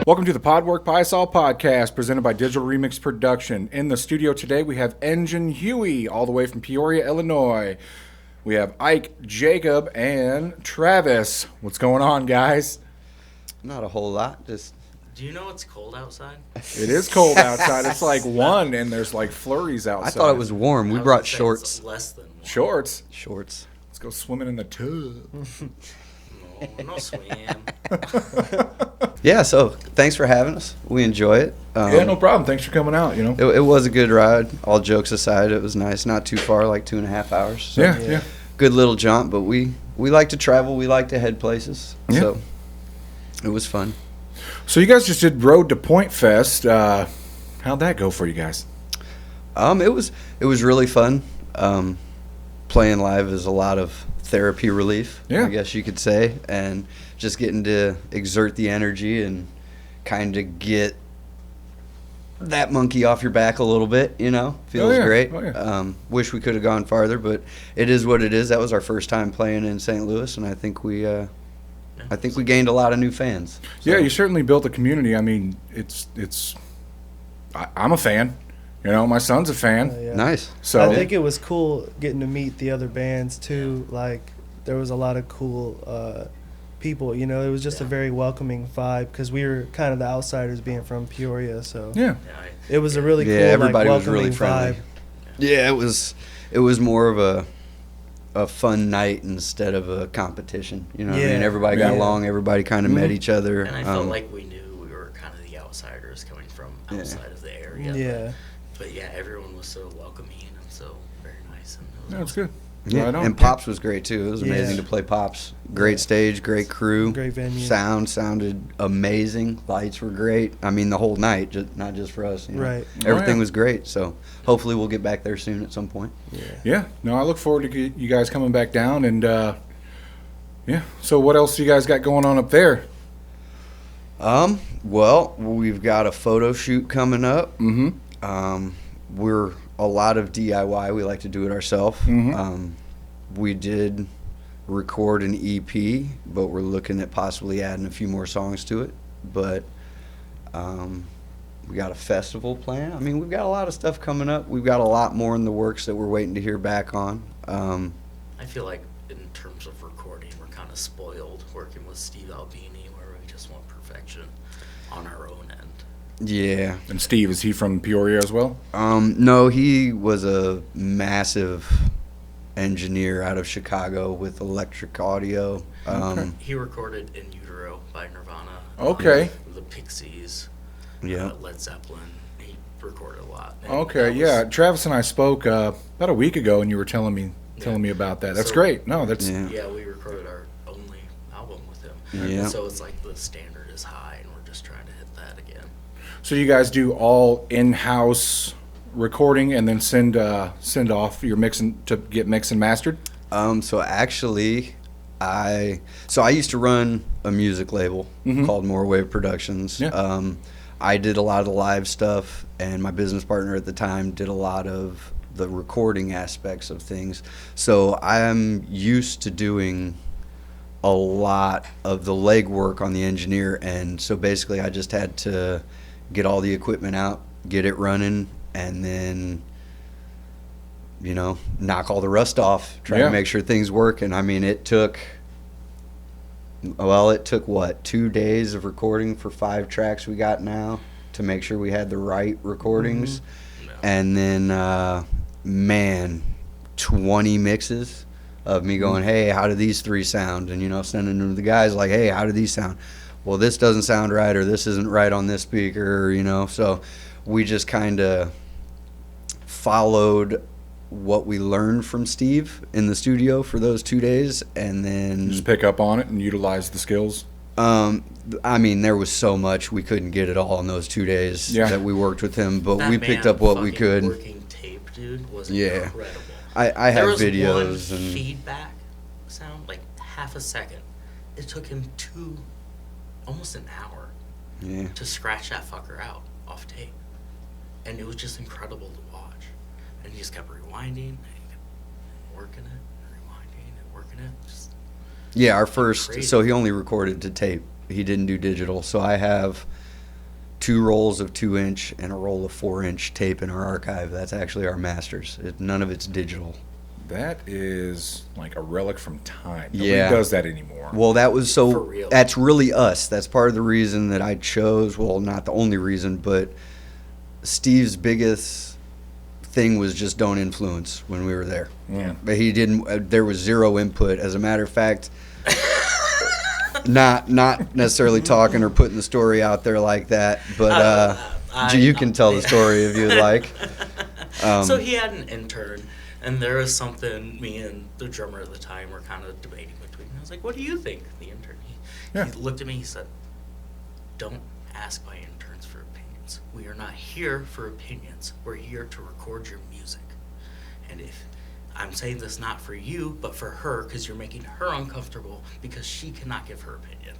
Welcome to the PodworkPiasa podcast presented by Digital Remix Production. In the studio today, we have Engine Huey, all the way from Peoria, Illinois. We have Ike, Jacob, and Travis. What's going on, guys? Not a whole lot. Just. Do you know it's cold outside? It is cold outside. It's like 1, and there's like flurries outside. I thought it was warm. We brought shorts. Less than warm. Shorts. Let's go swimming in the tub. No swim. Yeah, so thanks for having us. We enjoy it. Yeah, no problem. Thanks for coming out, It was a good ride. All jokes aside, it was nice. Not too far, like 2.5 hours. So Yeah. Good little jaunt, but we like to travel. We like to head places. Yeah. So it was fun. So you guys just did Road to Pointfest. How'd that go for you guys? It was really fun. Playing live is a lot of therapy relief, I guess you could say, and just getting to exert the energy and kind of get that monkey off your back a little bit, feels great. Wish we could have gone farther, but it is what it is. That was our first time playing in St. Louis, and I think we gained a lot of new fans. So. Yeah, you certainly built a community. I mean, I'm a fan. My son's a fan. Yeah. Nice. So I think it was cool getting to meet the other bands too. Like there was a lot of cool people. It was just a very welcoming vibe because we were kind of the outsiders being from Peoria. So it was a really cool, everybody was welcoming really friendly. vibe. Yeah, it was more of a fun night instead of a competition. I mean, everybody got along. Everybody kind of met each other. And I felt like we knew we were kind of the outsiders coming from outside of the area. Yeah. But everyone was so welcoming and so very nice. And that's good. Yeah, Right on. and Pops was great too. It was amazing to play Pops. Great stage, great crew, Great venue. Sound sounded amazing. Lights were great. I mean, the whole night, not just for us. Right. Everything was great. So hopefully we'll get back there soon at some point. Yeah. No, I look forward to you guys coming back down. And so what else do you guys got going on up there? Well, we've got a photo shoot coming up. Mm-hmm. We're a lot of DIY. We like to do it ourselves. Mm-hmm. We did record an EP, but we're looking at possibly adding a few more songs to it. But we got a festival planned. I mean, we've got a lot of stuff coming up. We've got a lot more in the works that we're waiting to hear back on. I feel like in terms of recording, we're kind of spoiled working with Steve Albini, where we just want perfection on our own end. Yeah. And Steve, is he from Peoria as well? No, he was a massive engineer out of Chicago with electric audio. He recorded In Utero by Nirvana. Okay. The Pixies. Yeah. Led Zeppelin. He recorded a lot. And Okay, yeah. Travis and I spoke about a week ago, and you were telling me about that. That's great. No, that's Yeah, we recorded our only album with him. Yeah. So it's like the standard is high, and we're just trying to hit that again. So you guys do all in-house recording and then send off your mixing to get mixed and mastered? So actually, I used to run a music label called More Wave Productions. Yeah. I did a lot of the live stuff, and my business partner at the time did a lot of the recording aspects of things. So I'm used to doing a lot of the legwork on the engineer end. So basically, I just had to get all the equipment out, get it running, and then knock all the rust off, try to make sure things work. And I mean, it took what, 2 days of recording for 5 tracks we got now to make sure we had the right recordings. And then 20 mixes of me going, hey, how do these 3 sound? And sending them to the guys like, hey, how do these sound? Well, this doesn't sound right, or this isn't right on this speaker, so we just kind of followed what we learned from Steve in the studio for those 2 days, and then Just pick up on it and utilize the skills. I mean, there was so much, we couldn't get it all in those 2 days that we worked with him, but That we picked up what we fucking could. Working tape, dude, was incredible. I have there was videos one and feedback sound, like half a second. It took him almost an hour to scratch that fucker out off tape, and it was just incredible to watch. And he just kept rewinding, and he kept working it, and rewinding, and working it. Yeah, our first, crazy. so he only recorded to tape. He didn't do digital. So I have 2 rolls of 2-inch and a roll of 4-inch tape in our archive. That's actually our masters. None of it's digital. That is like a relic from time. Nobody Yeah. does that anymore. Well, that was For real. that's really us. That's part of the reason that I chose, well, not the only reason, but Steve's biggest thing was just don't influence when we were there. Yeah. But he didn't, there was 0 input. As a matter of fact, not necessarily talking or putting the story out there like that, but you can tell the story if you'd like. So he had an intern, and there was something me and the drummer at the time were kind of debating between. I was like, what do you think, the intern? He looked at me, he said, don't ask my interns for opinions. We are not here for opinions. We're here to record your music. And if I'm saying this not for you, but for her, because you're making her uncomfortable because she cannot give her opinion.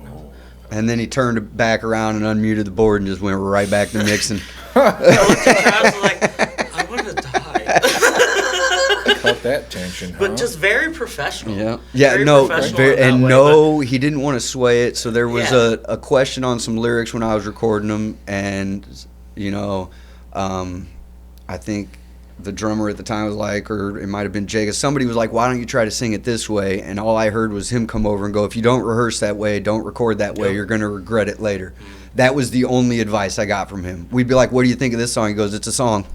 Oh. And then he turned back around and unmuted the board and just went right back to mixing. I looked at Travis and was like, I want to die. Cut that tension, huh? But just very professional. Very professional very, in that and way, no, he didn't want to sway it. So there was Yeah. a question on some lyrics when I was recording them, and you know, I think the drummer at the time was like, or it might have been Jacob. Somebody was like, "Why don't you try to sing it this way?" And all I heard was him come over and go, "If you don't rehearse that way, don't record that way, Yep. you're going to regret it later." That was the only advice I got from him. We'd be like, "What do you think of this song?" He goes, "It's a song."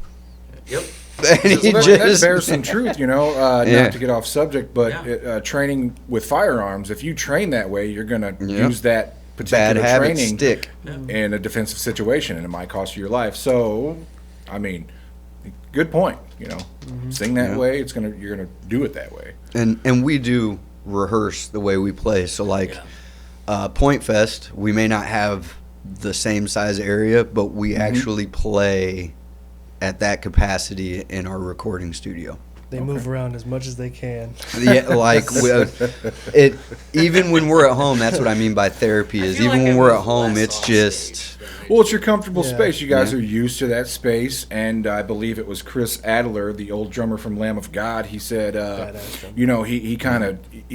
Yep. And he Well, just that bears some truth, you know, Yeah. not to get off subject, but Yeah. training with firearms, if you train that way, you're going to Yep. use that bad particular habits training stick. in a defensive situation, and it might cost you your life. So, I mean, good point, you know. Sing that Yeah. way, you're gonna do it that way. And we do rehearse the way we play. So like Pointfest, we may not have the same size area, but we actually play at that capacity in our recording studio. They move around as much as they can. Yeah, like it. Even when we're at home, that's what I mean by therapy. Is feel even like when I we're at move home, less it's on just. stage than I Well, it's your comfortable Yeah. space. You guys Yeah. are used to that space, and I believe it was Chris Adler, the old drummer from Lamb of God. He said, Badass drummer. you know, he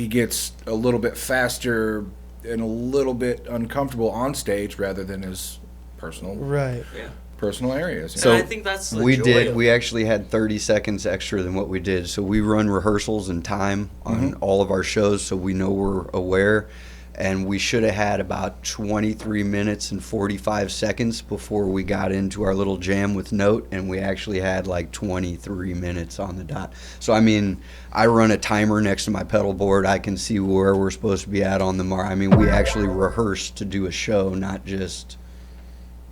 gets a little bit faster and a little bit uncomfortable on stage rather than his personal Right. Yeah. personal areas. So I think that's the we joy did. of We it. actually had 30 seconds extra than what we did. So we run rehearsals and time on all of our shows, so we know we're aware. And we should have had about 23 minutes and 45 seconds before we got into our little jam with note, and we actually had like 23 minutes on the dot. So I mean, I run a timer next to my pedal board. I can see where we're supposed to be at on the mark. I mean, we actually rehearse to do a show, not just,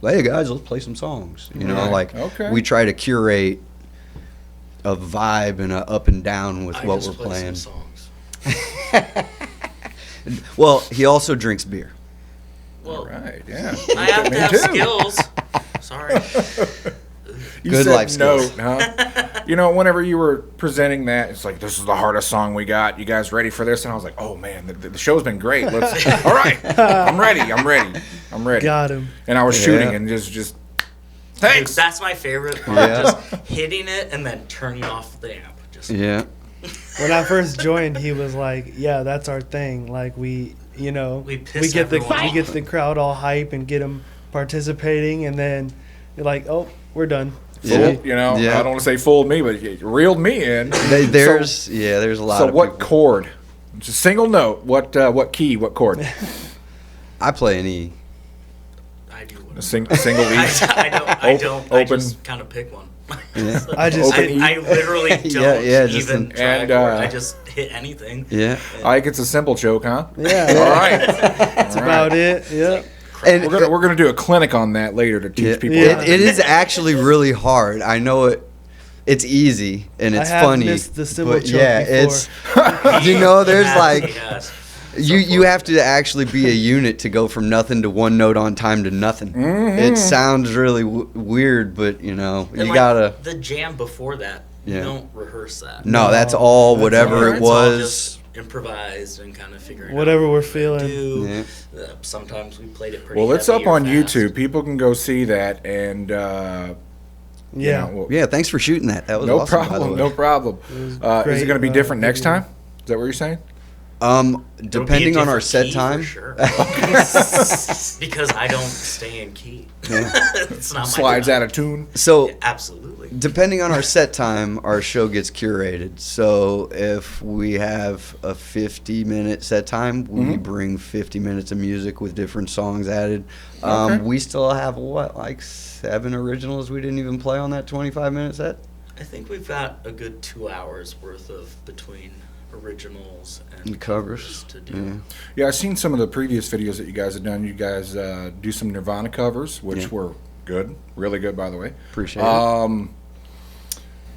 hey guys, let's play some songs. You know, Right. like Okay. we try to curate a vibe and a up and down with I what just we're play playing. some songs. Well, he also drinks beer. Well, All right, yeah. I have to Me have too. skills. Sorry. You Good said life skills. note, huh? You know, whenever you were presenting that, it's like, this is the hardest song we got. You guys ready for this? And I was like, oh man, the show's been great. Let's. All right, I'm ready. Got him. And I was shooting and just. Thanks. That's my favorite part. Yeah. Just hitting it and then turning off the amp. Just Yeah. When I first joined, he was like, "Yeah, that's our thing. Like we, you know, We piss get the everyone we get off. the crowd all hype and get them participating, and then you're like, oh, we're done." Yeah. You know, Yeah. I don't want to say fooled me, but it reeled me in. There's a lot So of what people. chord? It's a single note. What key? What chord? I play any. I do A what single lead. I don't. I Open. just kind of pick one. Yeah. I just I literally don't Yeah, just even an- try and, a chord. I just hit anything. Yeah. Ike, it's a simple choke, huh? yeah, All right. that's about it. Yeah. And We're gonna do a clinic on that later to teach yeah, people. Yeah. how to it is actually really hard. I know it. It's easy and it's I have funny. missed the cymbal but choke yeah, before. it's you know there's Yes, like yes. you have to actually be a unit to go from nothing to one note on time to nothing. It sounds really weird, but you know And, you like, gotta. the jam before that. Yeah. You don't rehearse that. No, that's No, all. that's Whatever all. it It's all was. just improvised and kind of figuring Whatever out we're what feeling. do. Yeah. Sometimes we played it pretty. Well, it's heavy up or on fast. YouTube. People can go see that, and Yeah. you know, Yeah, thanks for shooting that. That was no awesome, by the problem, way. no problem. Is it great, going to be different next video. time? Is that what you're saying? Depending on our set time. For sure. Because I don't stay in key. Yeah. It's not Slides my out of tune. So absolutely. depending on our set time, our show gets curated. So if we have a 50-minute set time, we bring 50 minutes of music with different songs added. We still have, like 7 originals we didn't even play on that 25-minute set? I think we've got a good 2 hours worth of between originals and covers to do. Yeah, I've seen some of the previous videos that you guys have done. You guys do some Nirvana covers, which were good, really good, by the way. Appreciate it.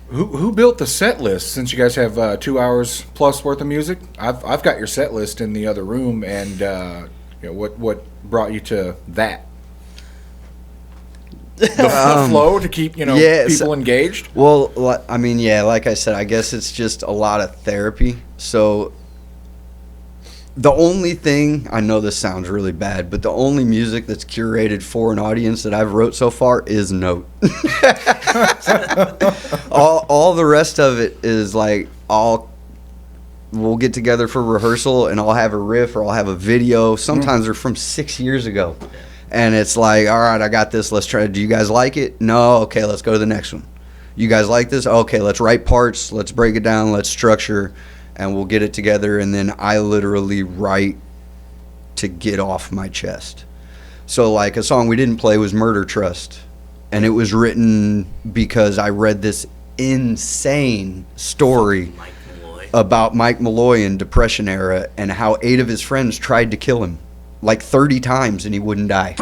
Who built the set list? Since you guys have 2 hours plus worth of music, I've got your set list in the other room, and what brought you to that? The flow to keep people engaged. Well, I mean, like I said, I guess it's just a lot of therapy. So the only thing, I know this sounds really bad, but the only music that's curated for an audience that I've wrote so far is Note. all the rest of it is like we'll get together for rehearsal and I'll have a riff or I'll have a video. Sometimes they're from 6 years ago. And it's like, all right, I got this. Let's try. Do you guys like it? No? Okay, let's go to the next one. You guys like this? Okay, let's write parts. Let's break it down. Let's structure. And we'll get it together. And then I literally write to get off my chest. So, like, a song we didn't play was Murder Trust. And it was written because I read this insane story about Mike Malloy in Depression era and how 8 of his friends tried to kill him. Like 30 times, and he wouldn't die.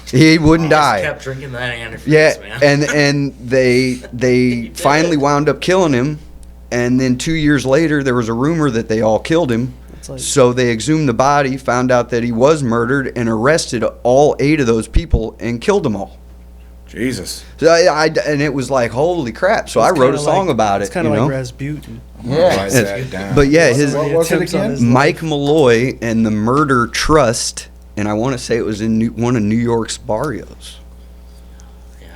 He wouldn't die. Kept drinking that antifreeze, man. and they finally wound up killing him, and then 2 years later, there was a rumor that they all killed him. So they exhumed the body, found out that he was murdered, and arrested all 8 of those people and killed them all. Jesus. So and it was like, holy crap. So I wrote a song about it. It's kind of like Rasputin. Yeah. But yeah, what was it again? Mike Malloy and the Murder Trust, and I want to say it was in one of New York's barrios.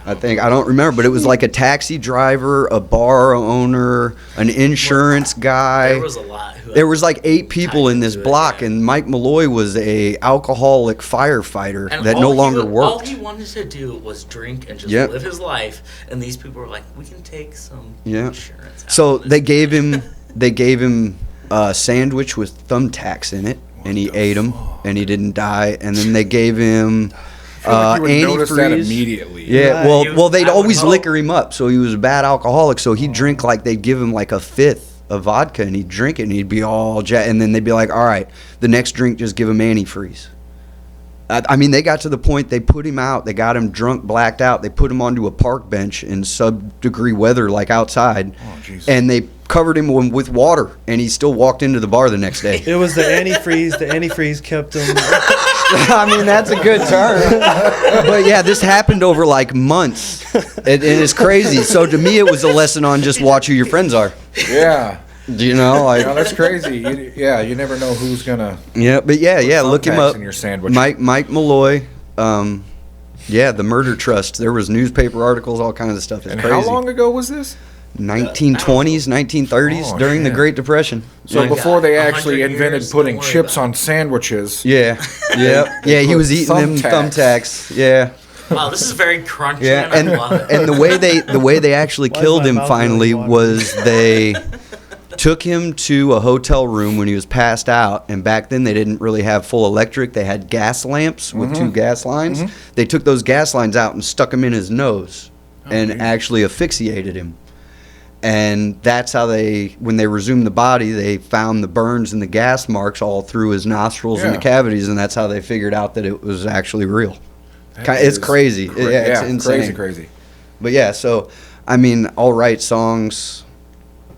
I don't remember, but it was like a taxi driver, a bar owner, an insurance guy. There was a lot. There was like 8 people in this block, and Mike Malloy was a alcoholic firefighter that no longer worked. All he wanted to do was drink and just live his life, and these people were like, "We can take some insurance." So they gave him a sandwich with thumbtacks in it, and he ate them, and he didn't die. And then they gave him. You would notice that immediately. Yeah, well, they'd always liquor him up, so he was a bad alcoholic. So he'd drink like they'd give him like a 1/5 of vodka, and he'd drink it, and he'd be all and then they'd be like, "All right, the next drink, just give him antifreeze." I mean, they got to the point they put him out. They got him drunk, blacked out. They put him onto a park bench in sub-degree weather, like outside, and they covered him with water, and he still walked into the bar the next day. It was the antifreeze. The antifreeze kept him. I mean, that's a good term. But yeah, this happened over like months. It is crazy. So to me, it was a lesson on just watch who your friends are. Yeah. Do you know? Like, that's crazy. You never know who's gonna. Yeah, but look him up. In your sandwich. Mike Malloy. The Murder Trust. There was newspaper articles, all kinds of stuff. It's crazy. How long ago was this? 1920s, 1930s, during the Great Depression. So before they actually invented putting chips on sandwiches. Yeah. He was eating them thumbtacks. Yeah. Wow, this is very crunchy. Yeah, and I love it. And the way they actually killed him finally was they took him to a hotel room when he was passed out, and back then they didn't really have full electric. They had gas lamps with 2 gas lines. They took those gas lines out and stuck him in his nose and actually asphyxiated him. And that's how when they resumed the body, they found the burns and the gas marks all through his nostrils and the cavities, and that's how they figured out that it was actually real. It's crazy. It's insane. Crazy. But so, I mean, I'll write songs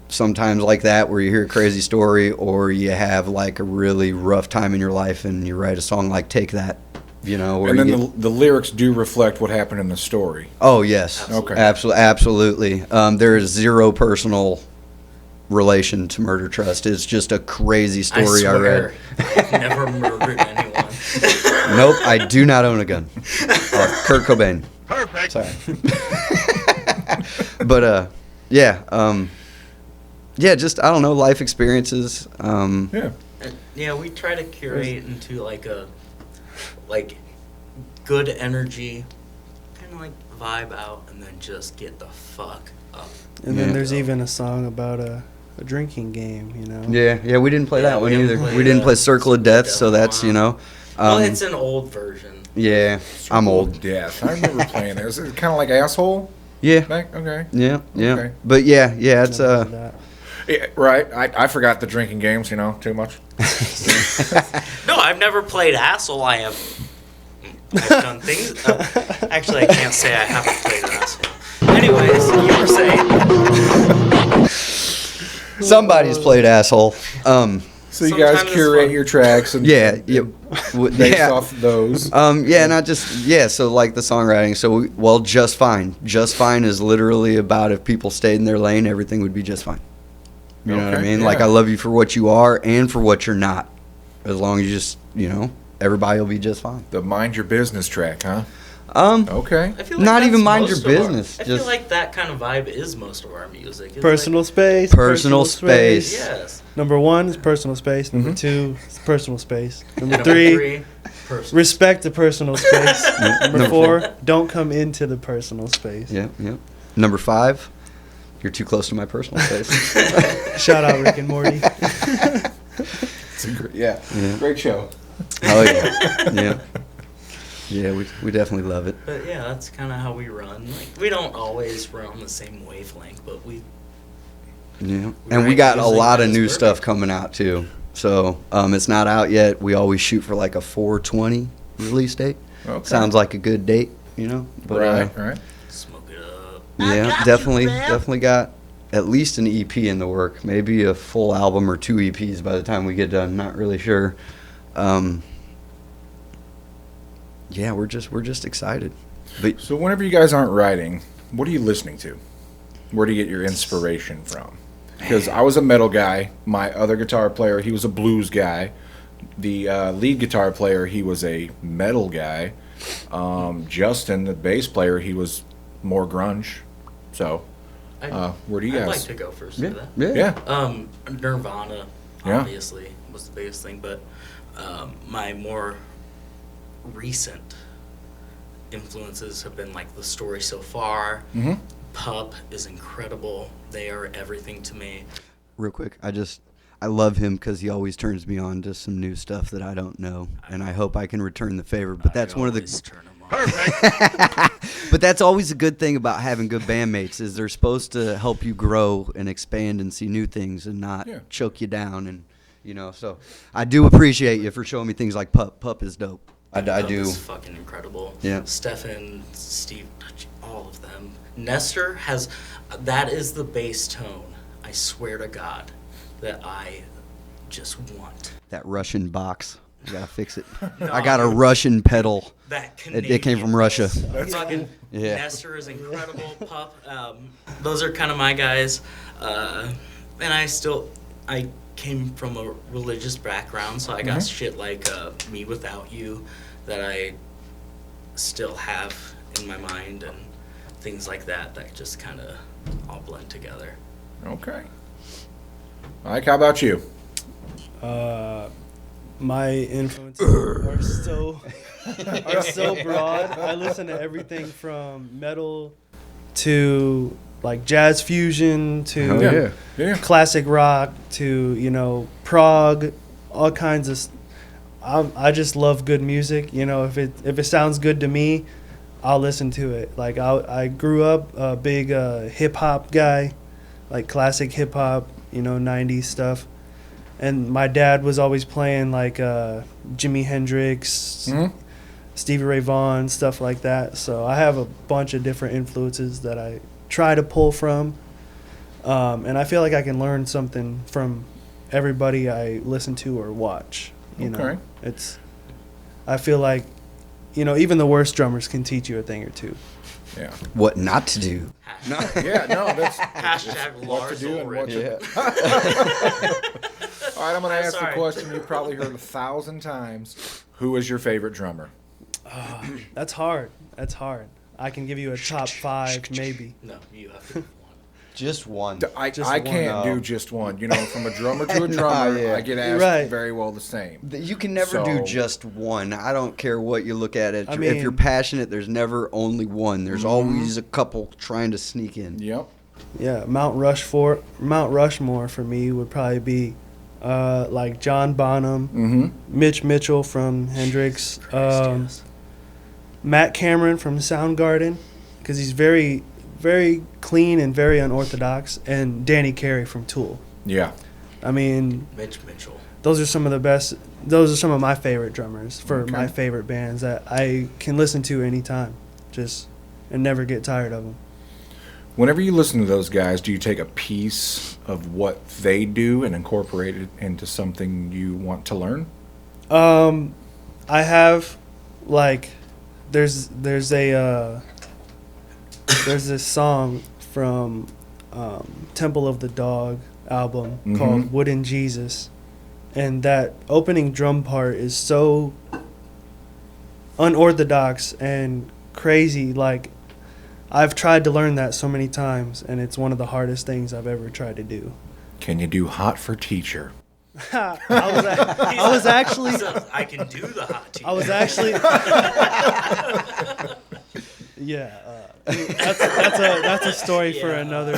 sometimes like that where you hear a crazy story or you have like a really rough time in your life and you write a song like Take That. And then the lyrics do reflect what happened in the story. Oh, yes. Okay. Absolutely. There is zero personal relation to Murder Trust. It's just a crazy story I read. I've never murdered anyone. Nope, I do not own a gun. Kurt Cobain. Perfect. Sorry. But, Yeah, just, I don't know, life experiences. Yeah. Yeah, we try to curate into like a good energy, kind of like vibe out, and then just get the fuck up. And then there's even a song about a drinking game, you know. Yeah, we didn't play that one either. Played, We didn't play Circle of Death, so that's, you know. Well, it's an old version. Yeah, I'm old. Death. I remember playing it. Was it kind of like Asshole? Yeah. Okay. Yeah. Okay. But yeah, it's Yeah, right. I forgot the drinking games, you know, too much. No, I've never played Asshole. I've done things. Actually, I can't say I haven't played Asshole. Anyways, you were saying. Somebody's played Asshole. So you guys curate your tracks and based off those. So like the songwriting. So Just Fine. Just Fine is literally about if people stayed in their lane, everything would be just fine. You know what I mean? Yeah. Like, I love you for what you are and for what you're not. As long as you just, you know, everybody will be just fine. The Mind Your Business track, huh? Okay. I feel like not even mind your business. I feel like that kind of vibe is most of our music. It's personal space. Personal space. Yes. Number 1 is personal space. Number 2 is personal space. Number 3, respect the personal space. Number 4, don't come into the personal space. Yep. Number 5, you're too close to my personal space. Shout out Rick and Morty. Great show. Oh yeah. Yeah, we definitely love it. But yeah, that's kind of how we run. Like, we don't always run on the same wavelength, but we we got a lot of new stuff coming out too. So it's not out yet. We always shoot for like a 4/20 release date. Okay. Sounds like a good date, you know. But, right. Smoke it up. Yeah, definitely got at least an EP in the work. Maybe a full album or 2 EPs by the time we get done. Not really sure. Yeah, we're just excited. But so whenever you guys aren't writing, what are you listening to? Where do you get your inspiration from? Because I was a metal guy. My other guitar player, he was a blues guy. The lead guitar player, he was a metal guy. Justin, the bass player, he was more grunge. So, where do you guys? I'd like to go first for that. Yeah. Nirvana, obviously, was the biggest thing, but my more recent influences have been like The Story So Far. Mm-hmm. Pup is incredible. They are everything to me. Real quick, I love him because he always turns me on to some new stuff that I don't know, and I hope I can return the favor. But that's one of the perfect. But that's always a good thing about having good bandmates is they're supposed to help you grow and expand and see new things and not choke you down, and you know. So I do appreciate you for showing me things like Pup. Pup is dope. I do. It's fucking incredible. Yeah. Stefan, Steve, all of them. Nestor that is the bass tone. I swear to God, that I just want. That Russian box. You gotta fix it. No, I got a Russian pedal. It came from Russia. Fucking Nestor is incredible. Pup. Those are kind of my guys. And I came from a religious background, so I got shit like Me Without You that I still have in my mind, and things like that just kind of all blend together. Okay. Mike, how about you? My influences are so broad. I listen to everything from metal to like jazz fusion to classic rock to, you know, prog, all kinds of. I just love good music. You know, if it sounds good to me, I'll listen to it. Like I grew up a big hip hop guy, like classic hip hop, you know, 90s stuff. And my dad was always playing like Jimi Hendrix, Stevie Ray Vaughan, stuff like that. So I have a bunch of different influences that I try to pull from. And I feel like I can learn something from everybody I listen to or watch. You know, I feel like, you know, even the worst drummers can teach you a thing or two. Yeah. What not to do. That's Hashtag what to do and what to. All right, I'm going to ask the question you probably heard 1,000 times. Who is your favorite drummer? That's hard. I can give you a top 5, maybe. No, you have to give one. Just one. I one. can't do just one. You know, from a drummer to a drummer, yeah. I get asked very well the same. You can never do just one. I don't care what you look at it. I mean, if you're passionate, there's never only one. There's always a couple trying to sneak in. Yep. Yeah, Mount Rushmore for me would probably be like John Bonham, Mitch Mitchell from Hendrix, Matt Cameron from Soundgarden, because he's very, very clean and very unorthodox, and Danny Carey from Tool. Yeah. I mean, Mitch Mitchell. Those are some of the best. Those are some of my favorite drummers for my favorite bands that I can listen to anytime, and never get tired of them. Whenever you listen to those guys, do you take a piece of what they do and incorporate it into something you want to learn? I have, like, there's this song from Temple of the Dog album called Wooden Jesus, and that opening drum part is so unorthodox and crazy. Like, I've tried to learn that so many times, and it's one of the hardest things I've ever tried to do. Can you do Hot for Teacher? I was actually. I can do the hot tea. I was actually. Yeah, that's a story for another.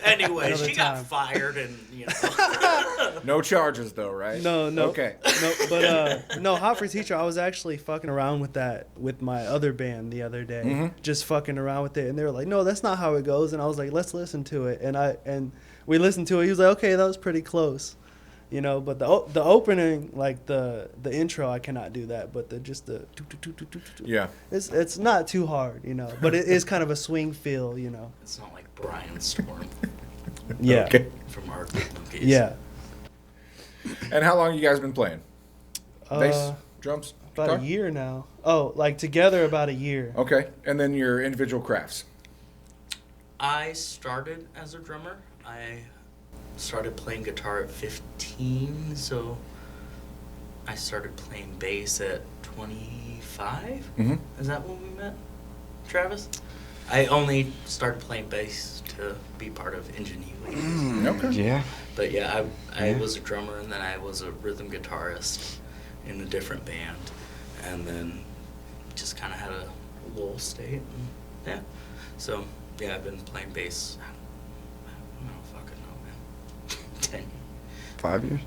Anyway, another she time. got fired, and No charges though, right? No. Okay. No, but no, Hot for Teacher. I was actually fucking around with that with my other band the other day, just fucking around with it, and they were like, "No, that's not how it goes," and I was like, "Let's listen to it," and we listened to it. He was like, "Okay, that was pretty close." You know, but the opening, like the intro, I cannot do that. But Yeah, it's not too hard, you know. But it is kind of a swing feel, you know. it's not like Brian Storm Yeah. Okay. from Arctic Monkeys. Yeah. And how long you guys been playing? Bass, drums, About guitar? a year now. Oh, like together about a year. Okay, and then your individual crafts. I started as a drummer. I started playing guitar at 15, so I started playing bass at 25. Is that when we met, Travis? I only started playing bass to be part of Engine Huey. Okay. Yeah. But yeah, I was a drummer, and then I was a rhythm guitarist in a different band, and then just kind of had a lull state. And yeah, so yeah, I've been playing bass. I don't fucking know, man. 10, 5 years?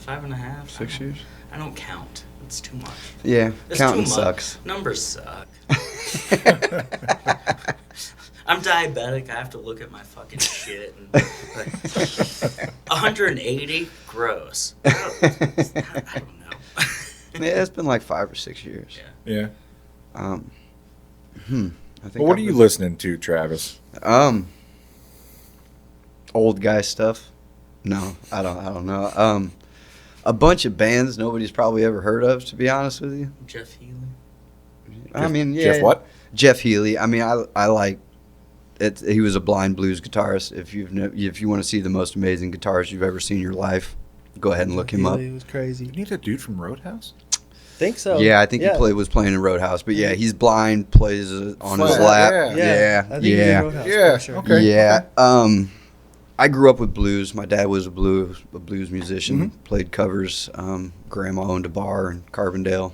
5.5. 6 years? I don't count. It's too much. Yeah, It's counting too much. sucks. Numbers suck. I'm diabetic. I have to look at my fucking shit. And, like, 180? Gross. I don't know. Yeah, it's been like 5 or 6 years. Yeah. I think. Well, what are you listening to, Travis? Old guy stuff. No, I don't know. A bunch of bands nobody's probably ever heard of, to be honest with you. Jeff Healey. I mean, yeah. Jeff what? Jeff Healey. I mean, I like it. He was a blind blues guitarist. If you want to see the most amazing guitarist you've ever seen in your life, go ahead and look him up. It was crazy. You need that dude from Roadhouse? Think so. Yeah, I think he was playing in Roadhouse, but yeah, he's blind, plays on his lap. Yeah. I think he did Roadhouse, Yeah. for sure. Okay. Yeah. I grew up with blues. My dad was a blues musician. Played covers. Grandma owned a bar in Carbondale.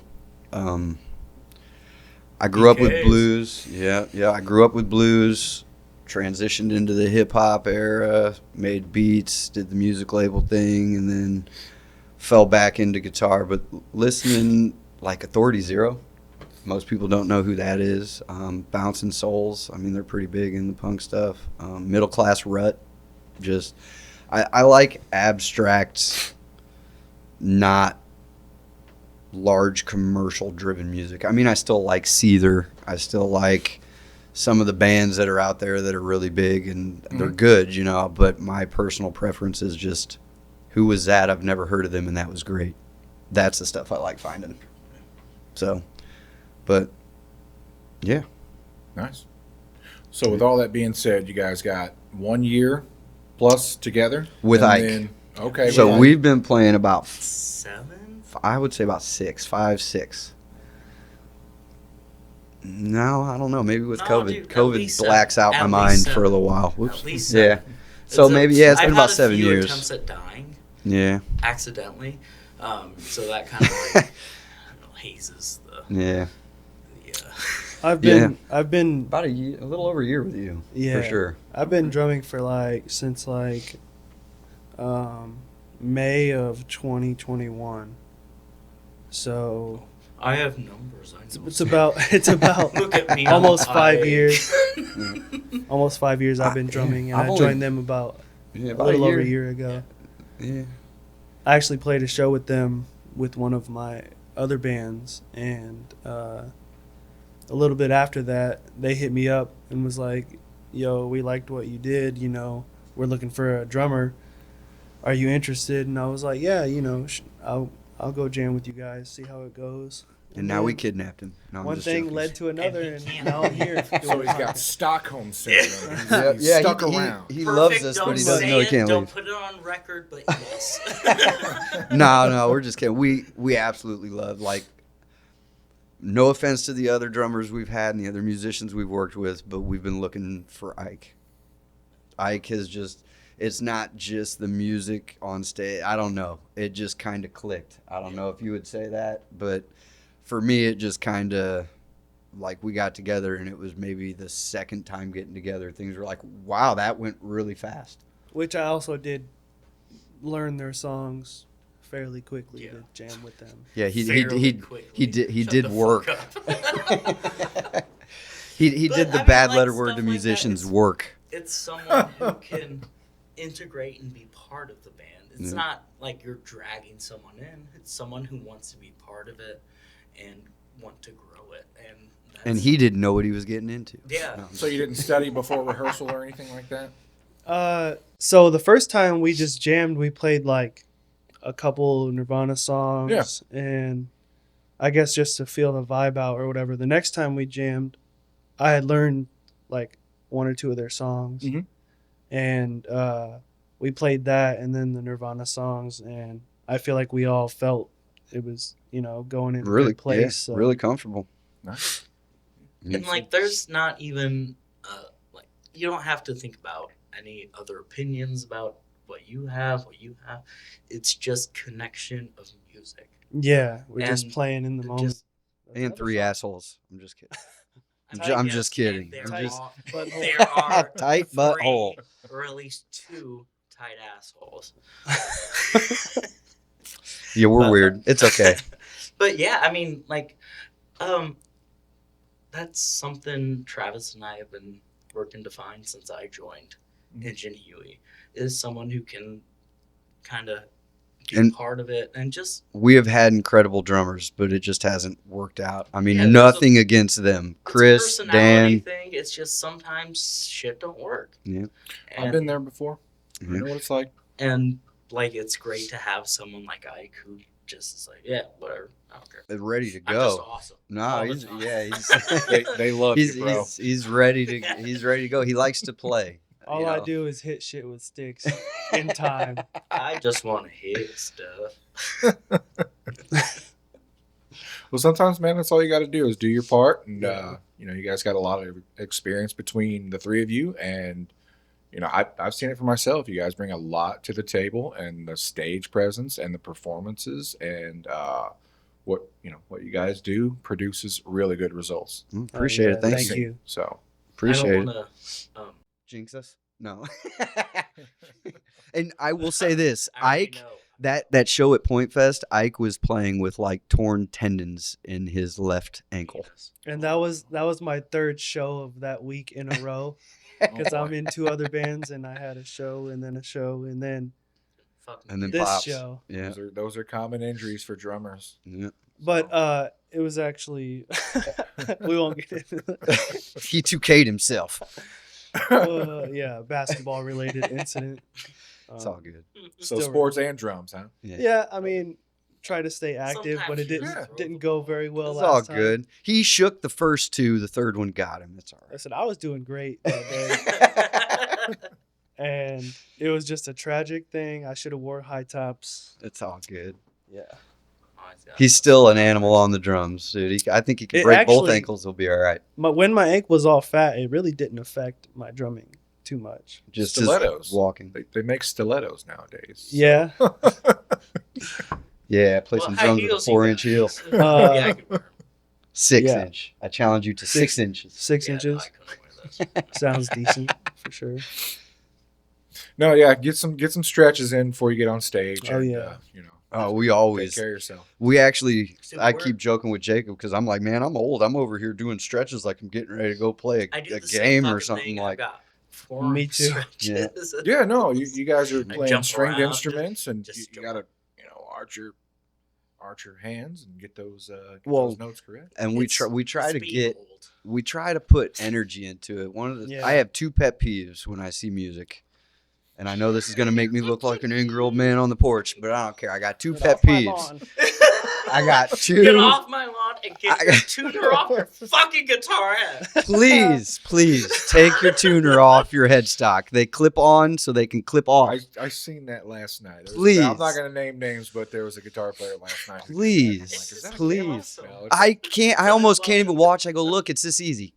I grew up with blues. Yeah. I grew up with blues. Transitioned into the hip hop era. Made beats. Did the music label thing, and then fell back into guitar. But listening like Authority Zero. Most people don't know who that is. Bouncing Souls. I mean, they're pretty big in the punk stuff. Middle Class Rut. Just, I like abstract, not large commercial driven music. I mean, I still like Seether. I still like some of the bands that are out there that are really big and they're good, you know, but my personal preference is just, who was that? I've never heard of them and that was great. That's the stuff I like finding. So, but yeah. Nice. So with all that being said, you guys got 1 year plus together? With and Ike. Then, okay. So with Ike. we've been playing about 7? I would say about 5, 6. No, I don't know. Maybe with No, COVID. dude, at COVID least blacks out my at mind least for a little 7. while. Whoops. At least Yeah. 7. So It's maybe, it's been I've about had 7 a few years. attempts at dying Yeah. accidentally, so that kind of like hazes the. Yeah. I've been About a year, a little over a year with you. Yeah, For sure. I've been drumming for since May of 2021. So I have numbers. I know. it's about Look at me. almost I'm 5 IH. years. Almost 5 years I've been drumming, and I've I only- joined them about Yeah, a about little a over year. a year ago. Yeah. I actually played a show with them with one of my other bands, and a little bit after that, they hit me up and was like, "Yo, we liked what you did. We're looking for a drummer. Are you interested?" And I was like, "Yeah, I'll go jam with you guys, see how it goes." And now we kidnapped him. No, I'm One just thing joking. led to another, And and he can't. now I'm here. So he's got Stockholm syndrome. He's, Yeah, he's yeah, stuck he around. he Perfect, loves us, don't but he say doesn't know he it, can't don't leave. put it on record, but yes. No, we're just kidding. We absolutely love, like, no offense to the other drummers we've had and the other musicians we've worked with, but we've been looking for Ike. Ike has just, it's not just the music on stage. I don't know. It just kind of clicked. I don't know if you would say that, but for me, it just kind of, like, we got together and it was maybe the second time getting together. Things were like, wow, that went really fast. Which I also did learn their songs fairly quickly Yeah. to jam with them. Yeah, he Quickly. Shut did the work. fuck up. He But, did I the mean, bad like, letter stuff word like to that musicians is- work. It's someone who can integrate and be part of the band. It's Yeah. not like you're dragging someone in. It's someone who wants to be part of it and want to grow it. And he didn't know what he was getting into. Yeah. No. So you didn't study before rehearsal or anything like that? So the first time we just jammed, we played like a couple Nirvana songs, and I guess just to feel the vibe out or whatever. The next time we jammed, I had learned like one or two of their songs, Mhm. and we played that, and then the Nirvana songs, and I feel like we all felt it was going in a Really, good place. yeah, So. really comfortable. Nice. And like, there's not even like, you don't have to think about any other opinions about what you have. It's just connection of music. Yeah, we're just And playing in the moment. Just And three assholes. I'm just kidding. tight, I'm yes, just kidding. and I'm just there are tight butthole. 3 or at least 2 tight assholes. Yeah, we're But- weird. It's okay. But yeah, I mean, like, that's something Travis and I have been working to find since I joined Engine Huey, is someone who can kind of be And- part of it and just We have had incredible drummers, but it just hasn't worked out. I mean, Yeah, there's nothing against them. it's a Chris, personality Dan. thing. It's just sometimes shit don't work. Yeah. I've And, been there before. I Mhm. know what it's like. and like, it's great to have someone like Ike who just is like, yeah, whatever, I don't care. They're ready to I'm just go. awesome. No, all the he's time. They love he's, you, bro. he's ready to go. He likes to play. All you I know. do is hit shit with sticks in time. I just want to hit stuff. Well, sometimes, man, that's all you got to do is do your part. And, Yeah. you guys got a lot of experience between the three of you. And, I've seen it for myself. You guys bring a lot to the table, and the stage presence and the performances and what you guys do produces really good results. Appreciate yeah, it. Thank thank you. you. So, Appreciate I it. don't want to. Jinx us? No. And I will say this, I already Ike, know. that show at Pointfest, Ike was playing with like torn tendons in his left ankle. And that was my third show of that week in a row, because I'm in 2 other bands, and I had a show and then a show and then Fuck And then this pops. show. Yeah. those are common injuries for drummers. Yeah. But it was actually we won't get into that. He 2K'd himself. Yeah, basketball related incident. It's all good. So Still sports and drums, huh? Yeah, I mean, try to stay active, but it Sometimes you didn't go very well It's last all time. good. He shook the first 2. The third one got him. It's all I right. said I was doing great that day, and it was just a tragic thing. I should have wore high tops. It's all good. Yeah. Oh, He's still an animal on the drums, dude. I think he can break both ankles. He'll be all right. When my ankle was all fat, it really didn't affect my drumming too much. Just stilettos. Walking. They make stilettos nowadays. So. Yeah. Yeah, play some drums with a 4-inch heel. Yeah, I can wear 'em. 6-inch. I challenge you to 6 inches. 6 Yeah, inches. no, I couldn't wear those. Sounds decent for sure. No, yeah, get some stretches in before you get on stage. Oh, and, yeah. Oh, we always take care of yourself. We actually, So I we're- keep joking with Jacob because I'm like, man, I'm old. I'm over here doing stretches like I'm getting ready to go play I do a the same game or fucking something thing. I've like. got 4 Me too. stretches. Yeah, no, you guys are I playing jump stringed around, instruments, and just you jump gotta arch your hands and get those Well, those notes correct. And we It's- try to it's being get old. put energy into it. One of the Yeah. I have 2 pet peeves when I see music. And I know this is gonna make me look like an angry old man on the porch, but I don't care. I got 2 pet peeves. I got 2. Get off my lawn and get I your got- tuner off your fucking guitar head. Please take your tuner off your headstock. They clip on so they can clip off. I seen that last night. Please. I'm not gonna name names, but there was a guitar player last night. who did that. Please. I'm like, is that a Please. camera? Awesome. No, it's- I almost can't even watch. I go, look, it's this easy.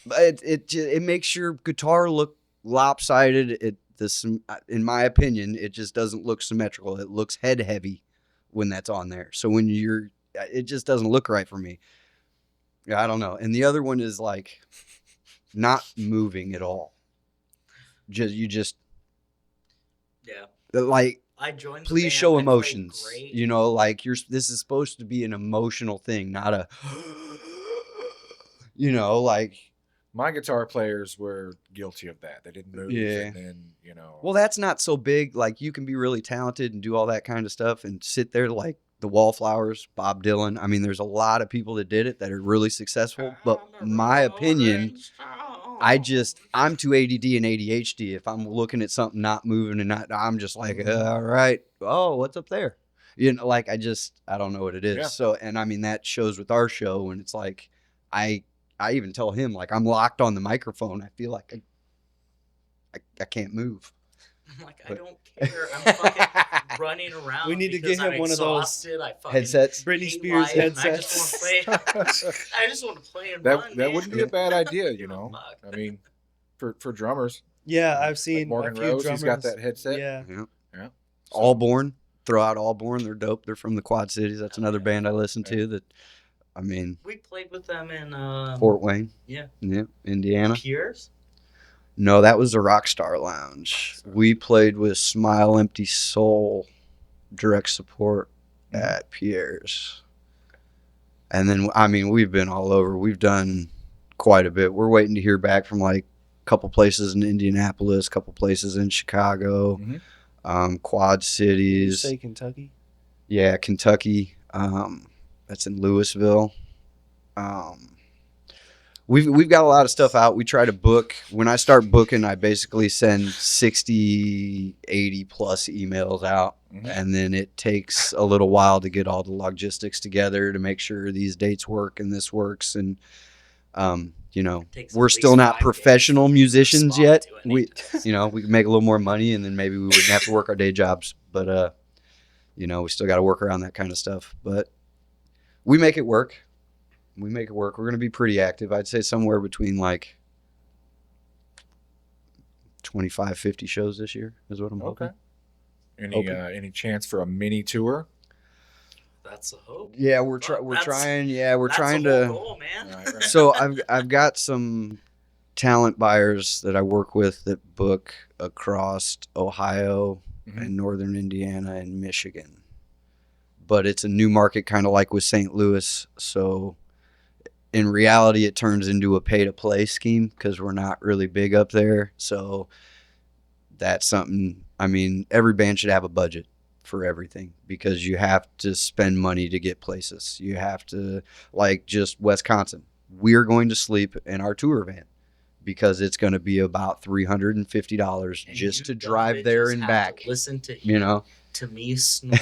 But it makes your guitar look lopsided. In my opinion, it just doesn't look symmetrical. It looks head heavy when that's on there. So when it just doesn't look right for me. I don't know. And the other one is like not moving at all. You Yeah. like, I joined. the please band, show I played emotions. great. You know, like this is supposed to be an emotional thing, not a like. My guitar players were guilty of that. They didn't move, Yeah. and then Well, that's not so big. Like, you can be really talented and do all that kind of stuff and sit there like the Wallflowers, Bob Dylan. I mean, there's a lot of people that did it that are really successful. But my opinion, I'm too ADD and ADHD. If I'm looking at something not moving and I'm just like, all right, oh, what's up there? Like I don't know what it is. Yeah. So, and I mean, that shows with our show. And it's like, I even tell him, like, I'm locked on the microphone. I feel like I can't move. I'm like, I don't care. I'm fucking running around. We need to because get him I'm one of those exhausted. I fucking Headsets. Britney hate Spears life, and headsets. I just want to play and run. that wouldn't be a bad idea, Fuck. I mean, for drummers, Yeah, I've like seen Morgan a few Rose, drummers. he's got that headset. Yeah. Yeah. Allborn. Throw out Allborn. They're dope. They're from the Quad Cities. That's another band I listen to that, I mean, We played with them in Fort Wayne. Yeah. Yeah. Indiana. Piers. No, that was the Rockstar Lounge. We played with Smile Empty Soul, direct support at Pierre's. And then, I mean, we've been all over. We've done quite a bit. We're waiting to hear back from like a couple places in Indianapolis, a couple places in Chicago, Quad Cities. Say Kentucky. Yeah, Kentucky. That's in Louisville. We've got a lot of stuff out. We try to book. When I start booking, I basically send 60, 80 plus emails out. And then it takes a little while to get all the logistics together to make sure these dates work and this works. And, Takes we're at still least not 5 professional days musicians to yet. do anything. We can make a little more money and then maybe we wouldn't have to work our day jobs. But, we still got to work around that kind of stuff. But we make it work. We're going to be pretty active. I'd say somewhere between like 25, 50 shows this year is what I'm hoping. Any chance for a mini tour? That's the hope. Yeah, we're That's- trying. Yeah, we're That's trying the to. whole goal, man. Right. So I've got some talent buyers that I work with that book across Ohio and northern Indiana and Michigan. But it's a new market, kind of like with St. Louis. So in reality, it turns into a pay-to-play scheme because we're not really big up there. So that's something, I mean, every band should have a budget for everything because you have to spend money to get places. You have to, like just Wisconsin, we're going to sleep in our tour van because it's going to be about $350 And just you to dumb drive there bitches and have back. to listen to to me snore.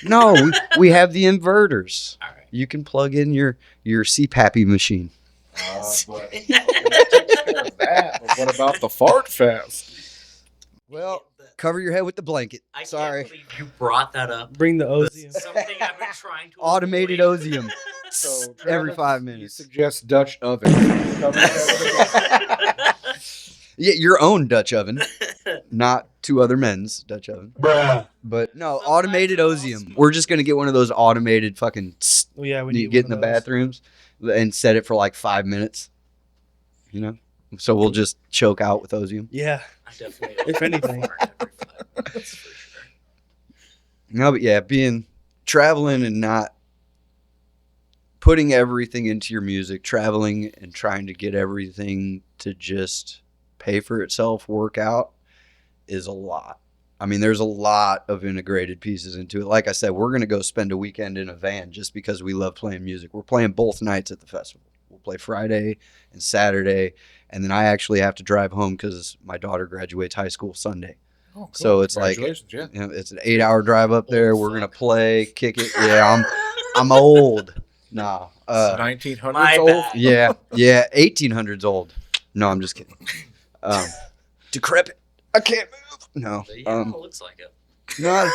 No, we have the inverters. All right. You can plug in your CPAPy machine. But takes care of that. But what about the Fart Fest? Well, Cover your head with the blanket. I Sorry. can't believe you brought that up. Bring the This Ozium. is something I've been trying to Automated avoid. Ozium. So Every Travis, 5 You minutes. suggest Dutch oven. Yeah, your own Dutch oven, not two other men's Dutch oven. Bruh. But no, Sometimes automated it's Ozium. awesome. We're just gonna get one of those automated fucking. Well, yeah, we You need get in one the of those. bathrooms and set it for like 5 minutes. You know, so we'll just choke out with Ozium. Yeah. I definitely If anything. every 5 minutes for sure. No, but yeah, traveling and not putting everything into your music, traveling and trying to get everything to just pay for itself, work out, is a lot. I mean, there's a lot of integrated pieces into it. Like I said, we're going to go spend a weekend in a van just because we love playing music. We're playing both nights at the festival. We'll play Friday and Saturday, and then I actually have to drive home because my daughter graduates high school Sunday. Oh, cool. So it's like, Congratulations, yeah. you know, it's an 8-hour drive up there. Old We're going to fuck. play, kick it. Yeah, I'm old. Nah. 1900s My old. bad. Yeah, 1800s old. No, I'm just kidding. Decrepit. I can't move. No. But yeah, it looks like it. No,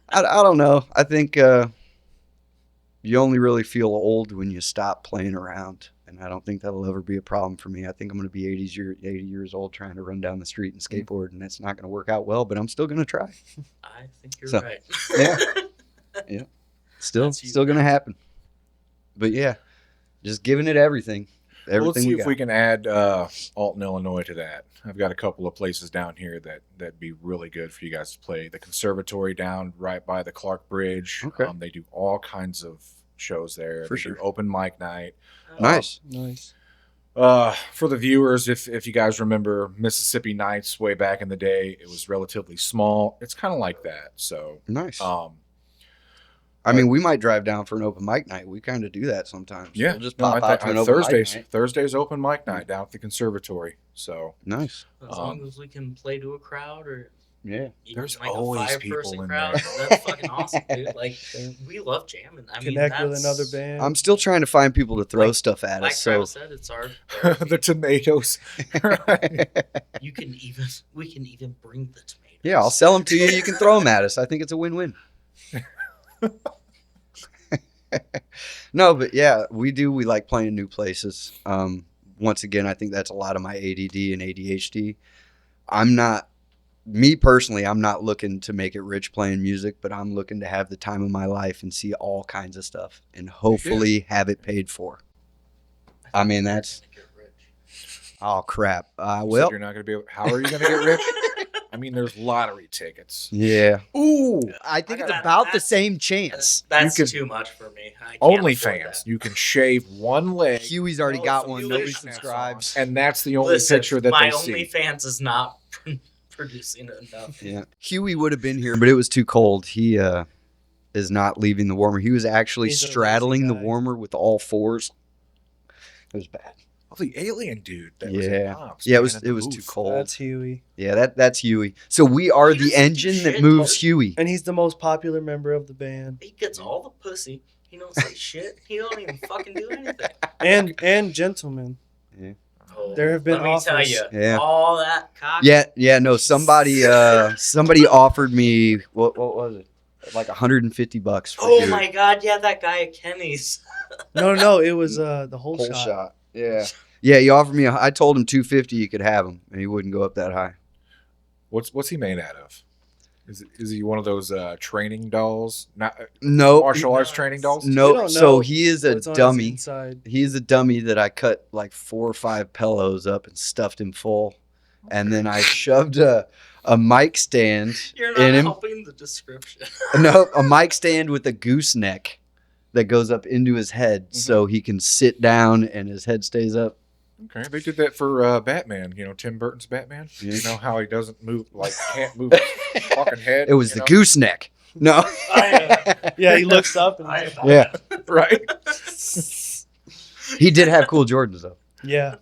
I don't know. I think you only really feel old when you stop playing around. And I don't think that'll ever be a problem for me. I think I'm going to be 80 years old trying to run down the street and skateboard, and that's not going to work out well, but I'm still going to try. I think you're So, right. Yeah. Still That's you. going to happen. But yeah, just giving it everything. Well, let's see we if got. we can add Alton, Illinois to that. I've got a couple of places down here that'd be really good for you guys to play. The conservatory down right by the Clark Bridge. Okay. They do all kinds of shows there. For They do sure. open mic night. Nice. Nice. For the viewers, if you guys remember Mississippi Nights way back in the day, it was relatively small. It's kind of like that. So, Nice. I mean, we might drive down for an open mic night. We kind of do that sometimes. yeah, We'll just no, pop out to an open Thursdays. mic night. Thursdays open mic night down at the conservatory. So Nice. As long as we can play to a crowd or Yeah. even There's like always a people 5-person in crowd, there. that's fucking awesome, dude. Like, we love jamming. I mean, Connect with that's- another band. I'm still trying to find people to throw Like- stuff at Like us. So Travis said, it's our therapy. the tomatoes. Right. we can even bring the tomatoes. yeah, I'll sell them to you. You can throw them at us. I think it's a win-win. No, but yeah, we do. We like playing new places. Once again, I think that's a lot of my ADD and ADHD. Me personally, I'm not looking to make it rich playing music, but I'm looking to have the time of my life and see all kinds of stuff and hopefully have it paid for. I mean, that's, Think you're rich. oh crap. You said Well, you're not going to be able. How are you going to get rich? I mean, there's lottery tickets. yeah. Ooh, I think it's got- about the that's- same chance. That's You can- too much for me. I can't afford OnlyFans. that. You can shave one leg, Huey's already No, got some one. Huey Nobody snacks subscribes. and that's the only Listen, picture that my they see. OnlyFans is not producing enough. Yeah. Huey would have been here, but it was too cold. He is not leaving the warmer. He was actually He's a lazy straddling the guy. warmer with all fours. It was bad. Oh, the alien dude. That was at Yeah. Pops, Yeah, it man, was at it the was booth. too cold. That's Huey. Yeah, that's Huey. So we are He the doesn't do engine that shit, moves though. Huey. And he's the most popular member of the band. He gets all the pussy. He don't say shit. He don't even fucking do anything. And gentlemen. Oh, There have been let me tell offers. you, Yeah. all that cock. Yeah, no, somebody offered me what was it? Like $150 for Oh Huey. my god, yeah, that guy at Kenny's. No, it was the whole Whole shot. shot. Yeah. Yeah, he offered me I told him $250 you could have him, and he wouldn't go up that high. What's he made out of? Is he one of those training dolls? Not No. martial arts No, training dolls? You No, don't so know he is a what's on his dummy. inside. He's a dummy that I cut like 4 or 5 pillows up and stuffed him full. And then I shoved a mic stand You're not in him. helping the description. No, a mic stand with a gooseneck that goes up into his head so he can sit down and his head stays up. Okay, they did that for Batman. You know, Tim Burton's Batman. Yeah. You know how he doesn't move, like can't move his fucking head. It was you the know? gooseneck. No. Yeah, he looks up. And he's like, Yeah. right? He did have cool Jordans though. yeah.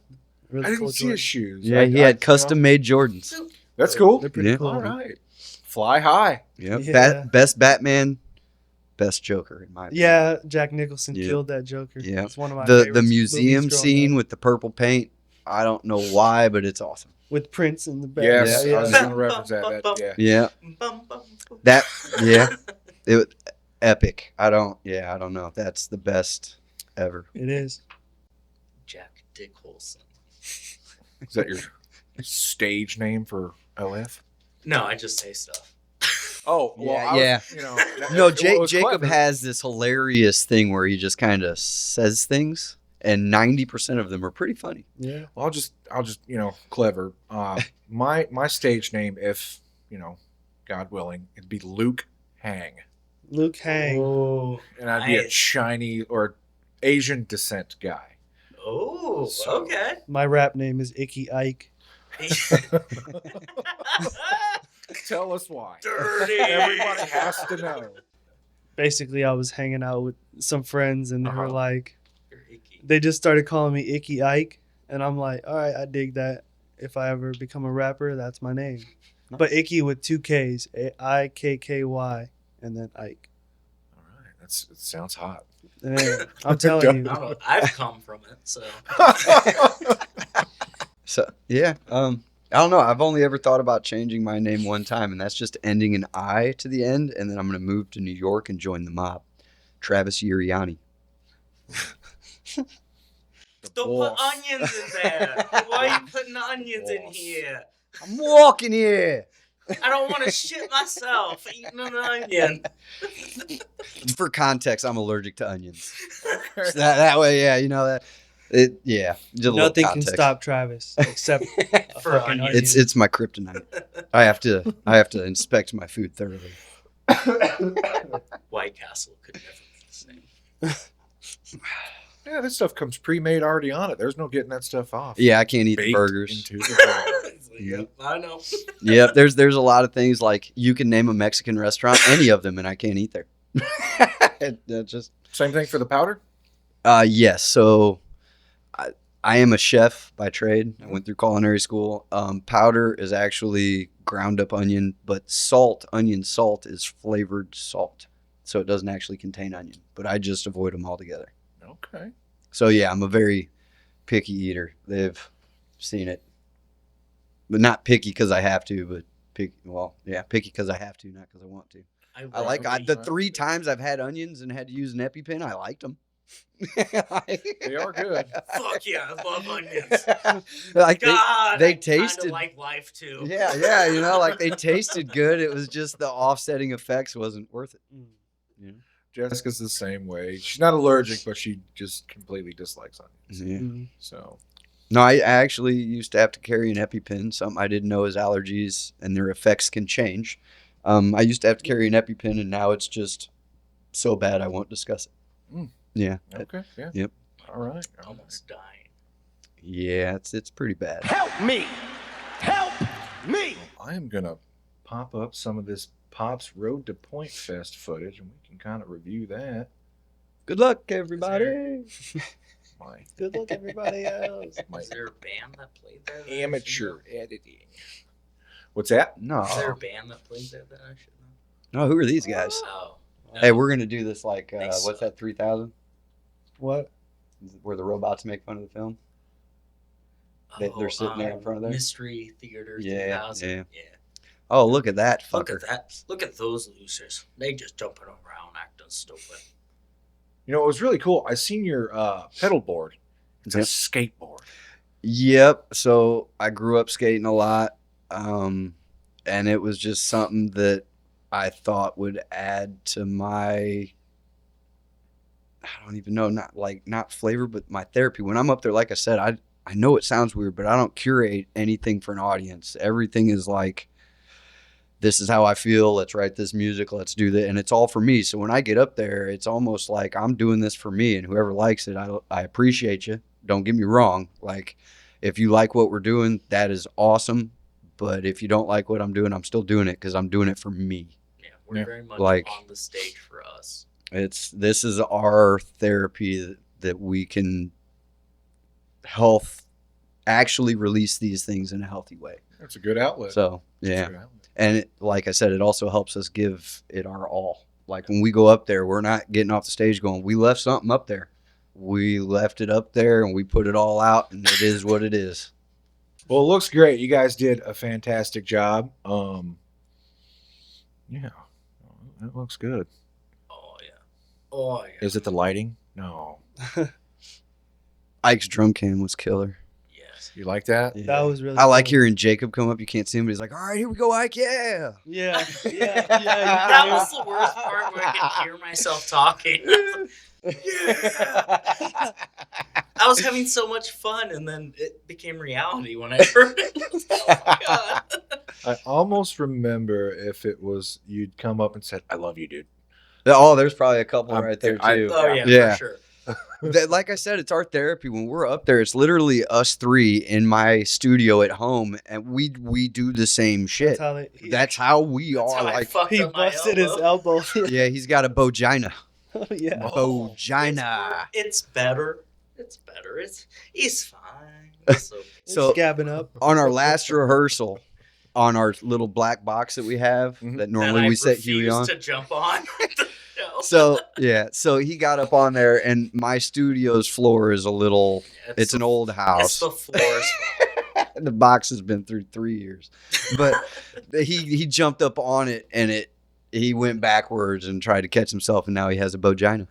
Really I didn't cool see his Jordans. shoes. Yeah, I- he I- had you custom made Jordans. know, that's cool. They're pretty Yeah. cool. All right, fly high. Yep. Yeah. Best Batman, best Joker in my opinion. Yeah, Jack Nicholson Yeah. killed that Joker. Yeah. It's one of my The favorites museum movies growing scene up. with the purple paint. I don't know why, but it's awesome. with Prince in the back. Yes, Yeah. I was going to reference that. Yeah. It was epic. I don't know. That's the best ever. It is. Jack Dick Holson. Is that your stage name for LF? No, I just say stuff. Oh, well, yeah. No, Jacob has this hilarious thing where he just kind of says things, and 90% of them are pretty funny. Yeah. Well, I'll just clever. My stage name, if God willing, it'd be Luke Hang. Luke Hang. Oh, And I'd be a Chinese or Asian descent guy. Oh, okay. My rap name is Icky Ike. Tell us why. Dirty. Everybody has to know. Basically, I was hanging out with some friends, and they were like, You're icky. they just started calling me Icky Ike, and I'm like, all right, I dig that. If I ever become a rapper, that's my name. But Icky with 2 Ks, Ikky, and then Ike. All right, it sounds hot. Yeah, I'm telling you. I don't know. I've come from it, so. So yeah, I don't know. I've only ever thought about changing my name one time, and that's just ending an I to the end, and then I'm going to move to New York and join the mob. Travis Uriani. Don't put onions in there. Why are you putting onions in here? I'm walking here. I don't want to shit myself eating an onion. For context, I'm allergic to onions. So that way, yeah, you know that. Just a little Nothing can context. stop Travis except a For fucking onions. onion. It's my kryptonite. I have to inspect my food thoroughly. White Castle could never be the same. Yeah, this stuff comes pre-made already on it. There's no getting that stuff off. Yeah, I can't eat the Baked burgers. into the Yep, I know. Yep, there's a lot of things like you can name a Mexican restaurant, any of them, and I can't eat there. Just Same thing for the powder? yes. So I am a chef by trade. I went through culinary school. Powder is actually ground up onion, but onion salt is flavored salt. So it doesn't actually contain onion, but I just avoid them altogether. Okay. So yeah, I'm a very picky eater. They've seen it. But not picky because I have to, but picky because I have to, not because I want to. I like the 3 times I've had onions and had to use an EpiPen, I liked them. They are good. Fuck yeah, I love onions. Like God, they I tasted kinda like life too. Yeah, like they tasted good. It was just the offsetting effects wasn't worth it. You know? Jessica's the same way. She's not allergic, but she just completely dislikes onions. Yeah. Mm-hmm. So No, I actually used to have to carry an EpiPen. Something I didn't know is allergies and their effects can change. I used to have to carry an EpiPen, and now it's just so bad I won't discuss it. Mm. Yeah. okay, yeah. Yep. All right. Almost dying. Yeah, it's pretty bad. Help me! Help me! I am gonna pop up some of this Pop's Road to Pointfest footage, and we can kind of review that. Good luck, everybody. My Good luck, everybody else. Is there a band that played there? that I should amateur know? editing. What's that? No. Is there a band that played there that I should know? No, who are these guys? Oh. No. Hey, we're gonna do this like They what's suck. that? 3000, What? where the robots make fun of the film. They're sitting there in front of there? Mystery Theater Yeah, 3000. yeah. Yeah. Oh, look at that Look fucker. at that. Look at those losers. They just jumping around acting stupid. You know, it was really cool. I seen your pedal board. It's a Yep. skateboard. Yep. So I grew up skating a lot, and it was just something that I thought would add to my, I don't even know, not flavor, but my therapy. When I'm up there, like I said, I know it sounds weird, but I don't curate anything for an audience. Everything is like, this is how I feel. Let's write this music. Let's do that. And it's all for me. So when I get up there, it's almost like I'm doing this for me, and whoever likes it, I appreciate you. Don't get me wrong. Like, if you like what we're doing, that is awesome. But if you don't like what I'm doing, I'm still doing it because I'm doing it for me. Yeah, we're Yeah. very much Like- on the stage for us. This is our therapy that we can actually release these things in a healthy way. That's a good outlet. So, That's a yeah. good outlet. And like I said, it also helps us give it our all. Like when we go up there, we're not getting off the stage going, we left something up there. We left it up there and we put it all out, and it is what it is. Well, it looks great. You guys did a fantastic job. Yeah, it looks good. Oh yeah. Oh yeah. Is it the lighting? No. Ike's drum cam was killer. Yes. You like that? Yeah. That was really. I like fun. hearing Jacob come up. You can't see him, but he's like, "All right, here we go, Ike. Yeah." Yeah. That was the worst part where I could hear myself talking. Yeah. I was having so much fun, and then it became reality when I heard it. Oh my god. I almost remember if it was you'd come up and said, "I love you, dude." Oh, there's probably a couple right there too. Oh yeah, Yeah. for sure. Like I said, it's our therapy. When we're up there, it's literally us three in my studio at home, and we do the same shit. That's how we That's are. how I like fucked he up my busted his elbow. yeah, he's got a vagina. Oh, yeah. Vagina. It's better. It's better. He's fine. So So Scabbing up. on our last rehearsal, on our little black box that we have that normally we set Huey on. to jump on. So yeah, so he got up on there, and my studio's floor is a little. It's an old It's house. the floor's The box has been through 3 years, but he jumped up on it, and he went backwards and tried to catch himself, and now he has a vagina.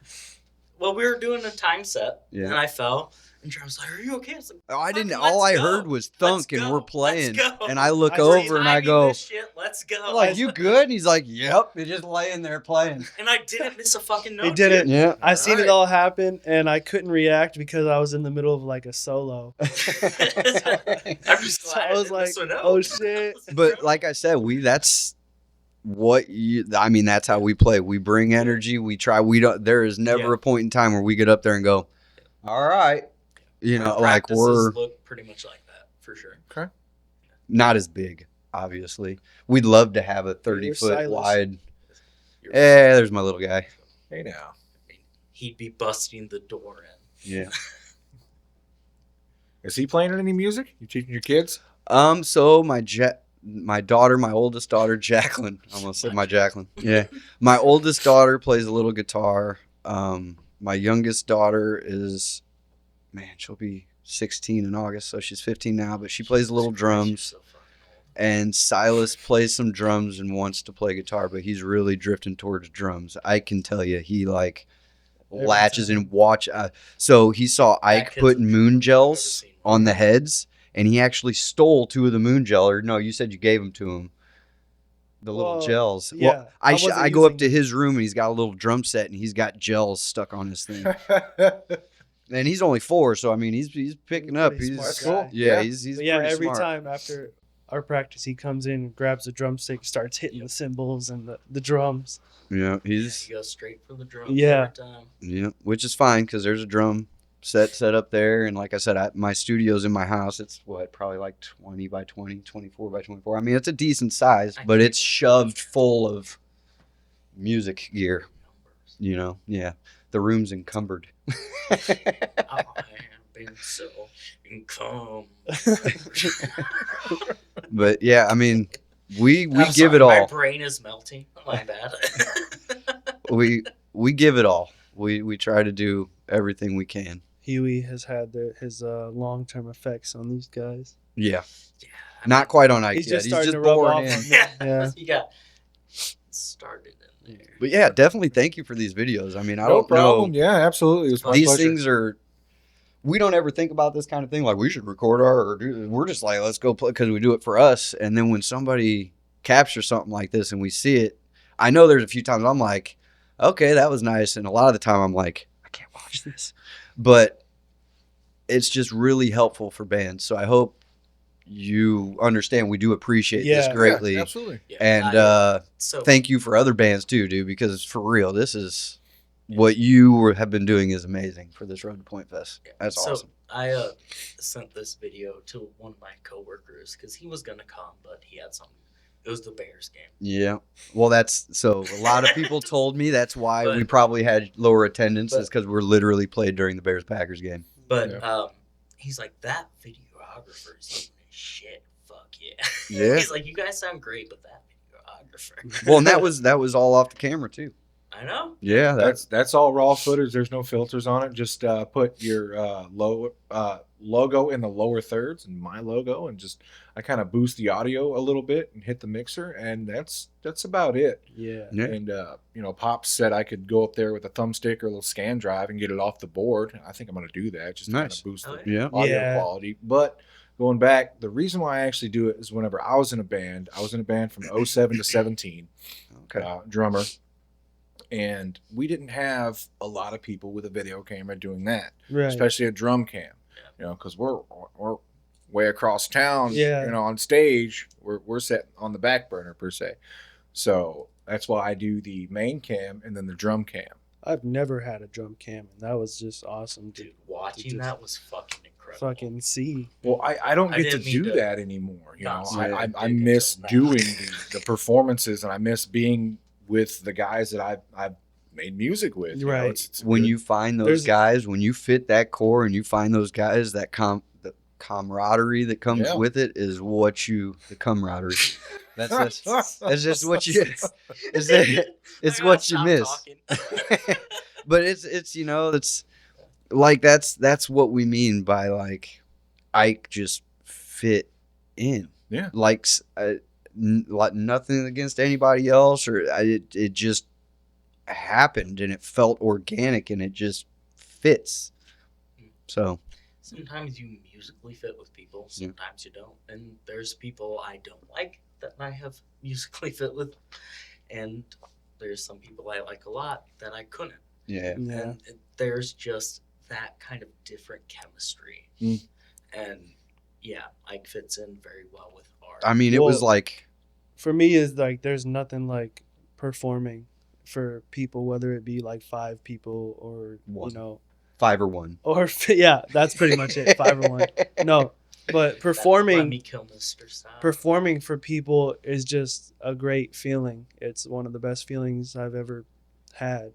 Well, we were doing a time set, Yeah. and I fell. And Travis was like, "Are you okay?" I was like, Oh, I didn't. "Fucking All I let's go. heard was thunk, Let's and go. we're playing, Let's go. and I look I over and I Redesigning go, this shit. "Let's go." I'm like, "You good?" And he's like, "Yep." He's just laying there playing. And I didn't miss a fucking note. He did it. dude. Yeah. I seen Alright. it all happen, and I couldn't react because I was in the middle of like a solo. I'm just So glad I was didn't like, miss a note. "Oh shit!" But like I said, that's what you. I mean, that's how we play. We bring energy. We try. We don't. There is never Yeah. a point in time where we get up there and go, "All right," you know, Our like practices we're look pretty much like that for sure. Okay. not as big. Obviously, we'd love to have a 30-foot Silas. wide. You're There's my little guy. Hey now. He'd be busting the door in. Yeah. Is he playing any music? You teaching your kids? So my daughter, my oldest daughter, Jacqueline. I almost said my Jacqueline. Yeah. My oldest daughter plays a little guitar. My youngest daughter is, she'll be 16 in August, so she's 15 now, but she plays a little drums. So fucking old. And Silas plays some drums and wants to play guitar, but he's really drifting towards drums. I can tell you, he like Every latches time. and watch. So he saw Ike kid's put the moon truth I've ever gels seen. on the heads, and he actually stole 2 of the moon gel. Or no, you said you gave them to him. The little Well, gels. yeah, Well, I wasn't I go up using- to his room and he's got a little drum set and he's got gels stuck on his thing. And he's only 4, so I mean he's picking up. Pretty He's smart cool. guy. yeah, Yeah. he's But yeah, pretty every smart. time after our practice, he comes in, grabs the drumstick, starts hitting the cymbals and the drums. Yeah, he's He goes straight for the drum Yeah. every time. yeah, which is fine because there's a drum set up there, and like I said, my studio's in my house. It's probably like 20 by 20, 24 by 24. I mean, it's a decent size, but it's shoved full of music gear. You know, yeah, the room's encumbered. I have been so encumbered. But yeah, I mean, we I'm give sorry, it all. My brain is melting. My bad. We give it all. We try to do everything we can. Huey has had his long-term effects on these guys. Yeah, Yeah, not quite on Ike He's yet. just He's starting just to rub bored off in. on me. Yeah, Yeah. he got started in there. But yeah, definitely thank you for these videos. I mean, I No don't problem. know. Yeah, absolutely. It was my These pleasure. things are. We don't ever think about this kind of thing. Like we should record or do. We're just like, let's go play because we do it for us. And then when somebody captures something like this and we see it, I know there's a few times I'm like, okay, that was nice, and a lot of the time I'm like, I can't watch this, but it's just really helpful for bands. So I hope you understand we do appreciate this Yeah. greatly. Yeah, absolutely. Yeah, And so thank you for other bands too, dude, because for real, this is what you have been doing is amazing for this Road to Pointfest. That's so awesome. I sent this video to one of my coworkers because he was gonna come, but he had something. It was the Bears game. Yeah. Well, that's so a lot of people told me that's why But- we probably had lower attendance is but- because we're literally played during the Bears-Packers game. But Yeah. he's like, that videographer is doing his shit. Fuck yeah. Yeah. He's like, you guys sound great, but that videographer. Well, and that was all off the camera too. I know. Yeah, That's all raw footage. There's no filters on it. Just put your logo in the lower thirds and my logo, and just I kind of boost the audio a little bit and hit the mixer, and that's about it. Yeah. And Pops said I could go up there with a thumbstick or a little scan drive and get it off the board. I think I'm going to do that just to kind of boost the audio quality. But going back, the reason why I actually do it is whenever I was in a band from 07 to 17, drummer. And we didn't have a lot of people with a video camera doing that, especially a drum cam, because we're way across town, on stage. We're set on the back burner per se. So that's why I do the main cam and then the drum cam. I've never had a drum cam, and that was just awesome. Dude, watching that was fucking incredible. Fucking see. Well, I don't get to do that anymore. I miss doing the performances, and I miss being with the guys that I've made music with. Right. It's when good. you find those guys, when you fit that core and you find those guys, that the camaraderie that comes with it is the camaraderie. That's just what you it's what you miss. But it's like that's what we mean by like Ike just fit in. Yeah. Like nothing against anybody else, or it just happened and it felt organic and it just fits. So sometimes you musically fit with people, sometimes you don't, and there's people I don't like that I have musically fit with, and there's some people I like a lot that I couldn't. And there's just that kind of different chemistry. And Ike fits in very well with art. I mean, it was like, for me, is like there's nothing like performing for people, whether it be like 5 people or 5 or 1. Or that's pretty much it. 5 or 1. No, but performing for people is just a great feeling. It's one of the best feelings I've ever had.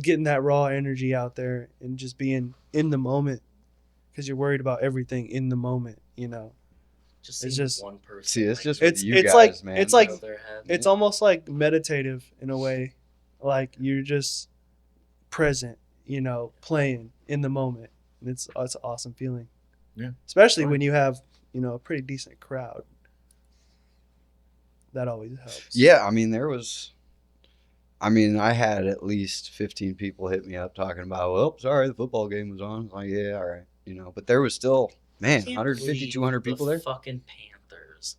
Getting that raw energy out there and just being in the moment, because you're worried about everything in the moment. It's just one person. See, it's just it's you guys, like man. it's like it's almost like meditative in a way, like you're just present, playing in the moment. And it's an awesome feeling. Yeah, especially when you have a pretty decent crowd. That always helps. Yeah, I had at least 15 people hit me up talking about, well, sorry, the football game was on. I was like, yeah, all right, but there was still. Man, 150, 200 people there? Fucking Panthers.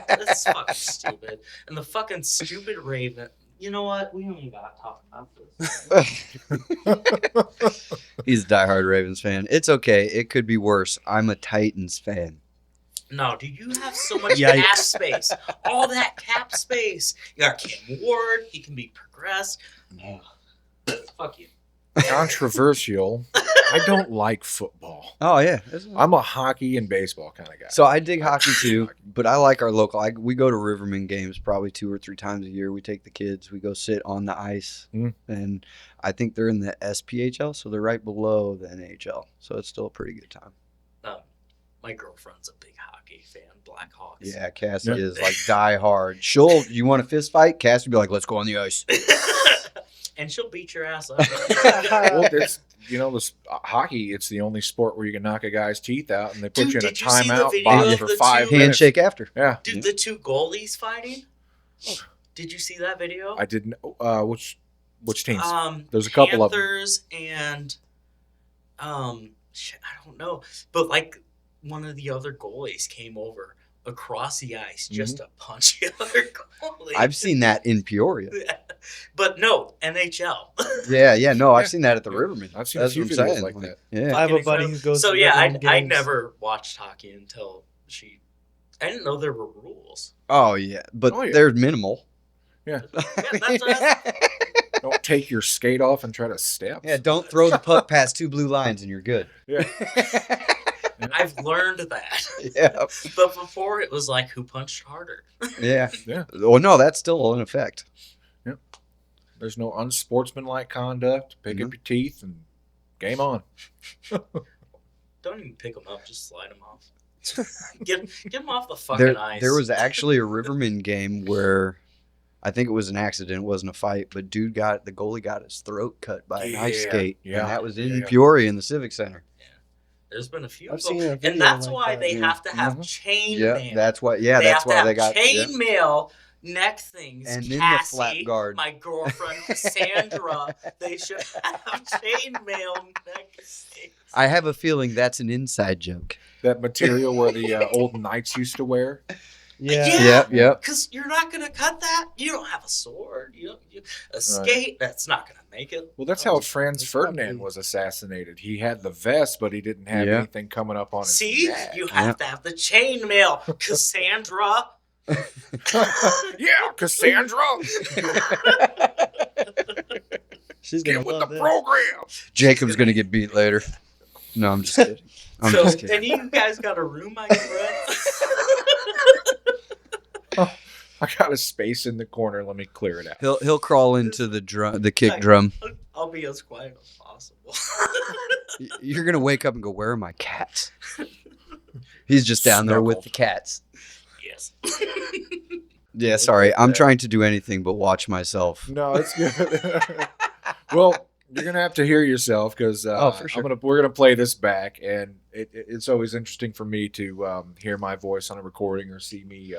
That's fucking stupid. And the fucking stupid Raven. You know what? We don't even gotta talk about this. He's a diehard Ravens fan. It's okay. It could be worse. I'm a Titans fan. No, do you have so much cap space? All that cap space. You got Cam Ward. He can be progressed. Fuck you. Controversial. I don't like football. Oh, yeah. I'm a hockey and baseball kind of guy. So I dig hockey too, but I like our local. We go to Riverman games probably 2 or 3 times a year. We take the kids. We go sit on the ice, and I think they're in the SPHL, so they're right below the NHL. So it's still a pretty good time. My girlfriend's a big hockey fan, Blackhawks. Yeah, Cassie is like diehard. You want a fist fight? Cassie will be like, let's go on the ice. And she'll beat your ass up. Well, this hockey, it's the only sport where you can knock a guy's teeth out, and they put you in a timeout box for 5 minutes. Handshake after. Yeah. Dude, the 2 goalies fighting? Did you see that video? I didn't. Which teams? There's a couple of them. Panthers and shit, I don't know. But like one of the other goalies came over across the ice just to punch the other goalie. I've seen that in Peoria. But no, NHL. No, I've seen that at the Riverman. I've seen a few videos like that. Yeah. I have a buddy who goes to Riverman I games. never watched hockey until I didn't know there were rules. Oh, yeah. But they're minimal. Yeah. That's Don't take your skate off and try to step. Yeah, don't throw the puck past 2 blue lines and you're good. Yeah. I've learned that. Yeah. But before it was like who punched harder. Yeah. Yeah. Well, no, that's still in effect. Yep. There's no unsportsmanlike conduct. Pick up your teeth and game on. Don't even pick them up. Just slide them off. Get them off the fucking ice. There was actually a Riverman game where I think it was an accident. It wasn't a fight, but the goalie got his throat cut by an ice skate. Yeah. And that was in Peoria in the Civic Center. There's been a few I've of them. seen a video And that's like why that. they have to have Mhm. chain Yeah, mail. that's why. They That's have why to have they got chain mail neck things. And Cassie, in the flap guard. my girlfriend Cassandra, they should have chain mail neck things. I have a feeling that's an inside joke. That material where the old knights used to wear. Yeah. Yep. Because you're not gonna cut that. You don't have a sword. A skate. That's not gonna make it. Well, that's how Franz It's Ferdinand probably- was assassinated. He had the vest, but he didn't have Yeah. anything coming up on his See, neck. you have to have the chain mail, Cassandra. Yeah, Cassandra. She's gonna Get with the love this. program. Jacob's gonna get beat later. No, I'm just kidding. I'm just kidding. And you guys got a room I can rent? I got a space in the corner. Let me clear it out. He'll crawl into the kick drum. I'll be as quiet as possible. You're gonna wake up and go, "Where are my cats?" He's just down there with the cats. Yes. Yeah, sorry. I'm trying to do anything but watch myself. No, it's good. Well, you're gonna have to hear yourself because for sure. we're gonna play this back, and it's always interesting for me to hear my voice on a recording or see me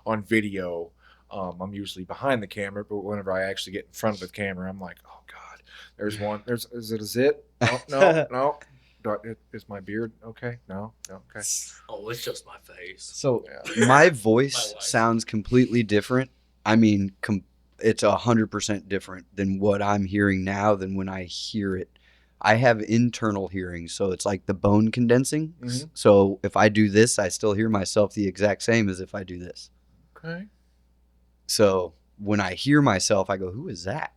on video. I'm usually behind the camera, but whenever I actually get in front of the camera, I'm like, oh god, there's one. Is it a zit? Oh, no. Is my beard okay? No, okay. Oh, it's just my face. So Yeah. my voice My wife. sounds completely different. I mean, it's 100% different than what I'm hearing now than when I hear it. I have internal hearing, so it's like the bone condensing. Mhm. So if I do this, I still hear myself the exact same as if I do this. Okay. So when I hear myself, I go, "Who is that?"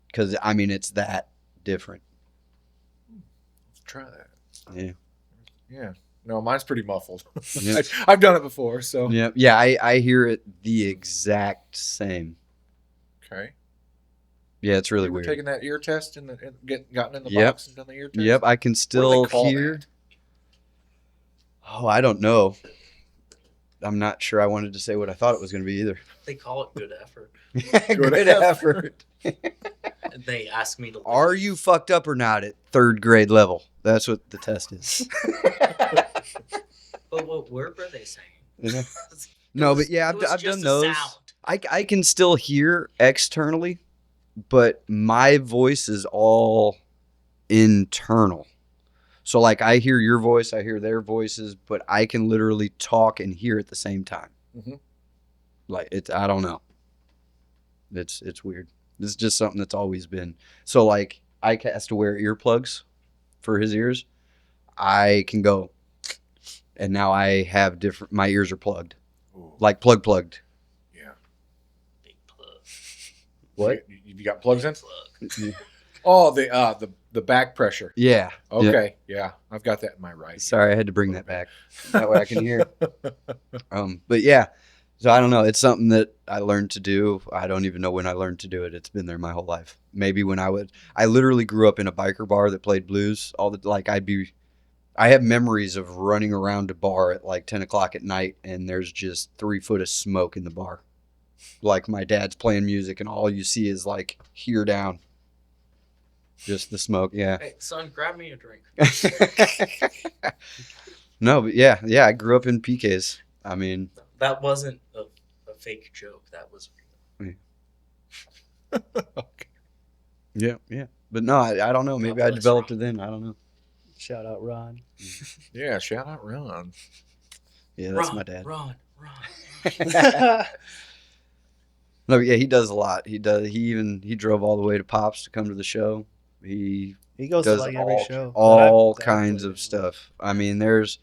Because I mean, it's that different. Let's try that. Yeah. Yeah. No, mine's pretty muffled. Yeah. I've done it before, so. Yeah. I hear it the exact same. Okay. Yeah, it's really You were weird. taking that ear test and gotten in the Yep. box and done the ear test? Yep, I can still What do they call hear. that? Oh, I don't know. I'm not sure I wanted to say what I thought it was going to be either. They call it good effort. Good effort. And they ask me to. Are you fucked up or not at 3rd grade level? That's what the test is. But what word were they saying? No, It was- but yeah, it was I've just done a those. sound. I can still hear externally, but my voice is all internal. So like I hear your voice, I hear their voices, but I can literally talk and hear at the same time. Mhm. Like I don't know. It's weird. This is just something that's always been. So like Ike has to wear earplugs for his ears. I can go, and now I have different. My ears are plugged, Ooh, like plugged. yeah. Big plug. What? You got plugs in? Plug. Oh, the back pressure. Yeah. Yeah. Okay, yeah. I've got that in my right. Sorry, I had to bring that back. That way I can hear. But yeah, so I don't know. It's something that I learned to do. I don't even know when I learned to do it. It's been there my whole life. Maybe when I literally grew up in a biker bar that played blues. I have memories of running around a bar at like 10 o'clock at night and there's just 3 foot of smoke in the bar. Like my dad's playing music and all you see is like here down. Just the smoke, yeah. Hey, son, grab me a drink. No, but yeah, I grew up in PKs. I mean, That wasn't a fake joke. That was real. yeah. But no, I don't know. Maybe I developed it then. I don't know. Shout out Ron. Yeah, shout out Ron. Yeah, that's Ron, my dad. Ron. No, yeah, he does a lot. He drove all the way to Pops to come to the show. He He goes to does like every show. all that I've kinds played of stuff. I mean, there's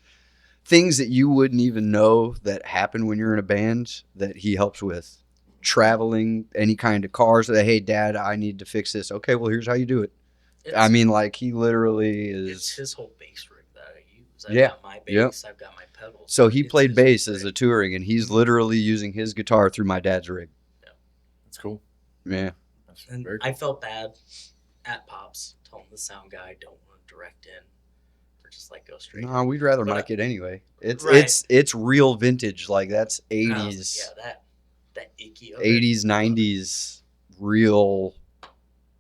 things that you wouldn't even know that happen when you're in a band that he helps with. Traveling, any kind of cars. That, hey, Dad, I need to fix this. Okay, well, here's how you do it. I mean, like, he literally It's is. his whole bass rig that I use. Yeah, I've got my bass. I've got my pedals. So he It's played his bass whole as a rig. touring, and he's literally using his guitar through my dad's rig. That's cool. Yeah. That's And very cool. I felt bad at Pops telling the sound guy, don't want to direct in. Or just like go straight. No, we'd rather But, mic it anyway. It's right. it's real vintage. Like that's And I was 80s, like, yeah, that icky. of it. 80s, 90s, real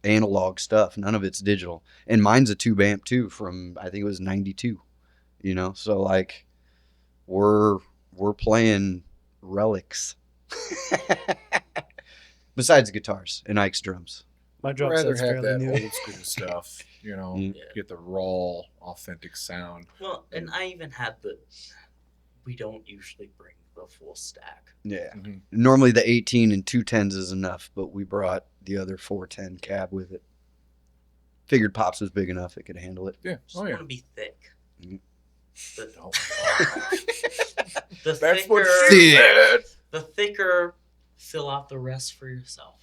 analog stuff. None of it's digital. And mine's a tube amp too from I think it was 92. you know. So like, we're playing relics. Besides guitars and Ike's drums. My I'd drum rather set's have fairly that new. old school stuff, you know, Yeah. get the raw, authentic sound. Well, and I even had we don't usually bring the full stack. Yeah. Mhm. Normally the 18 and 210s is enough, but we brought the other 410 cab with it. Figured Pops was big enough it could handle it. Yeah. Just Oh, yeah. want to be thick. Mhm. The, Oh, the that's what thicker, she said. the thicker, fill out the rest for yourself.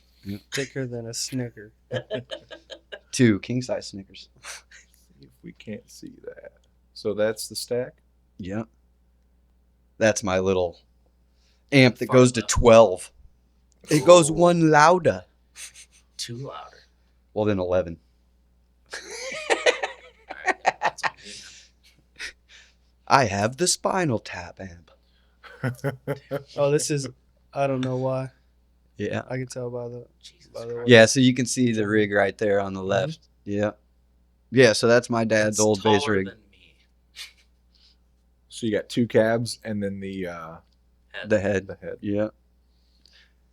Thicker than a Snicker. 2 king-size Snickers. If we can't see that. So that's the stack? Yeah. That's my little amp that Far goes to enough. 12. It goes one louder. Too louder. Well, then 11. Alright, that's on me. I have the Spinal Tap amp. Oh, this is, I don't know why. Yeah. I can tell by the, Jesus by the way. Yeah, so you can see the rig right there on the left. Yeah. Yeah, so that's my dad's It's old bass taller rig. than me. So you got 2 cabs and then the The head. head. Yeah.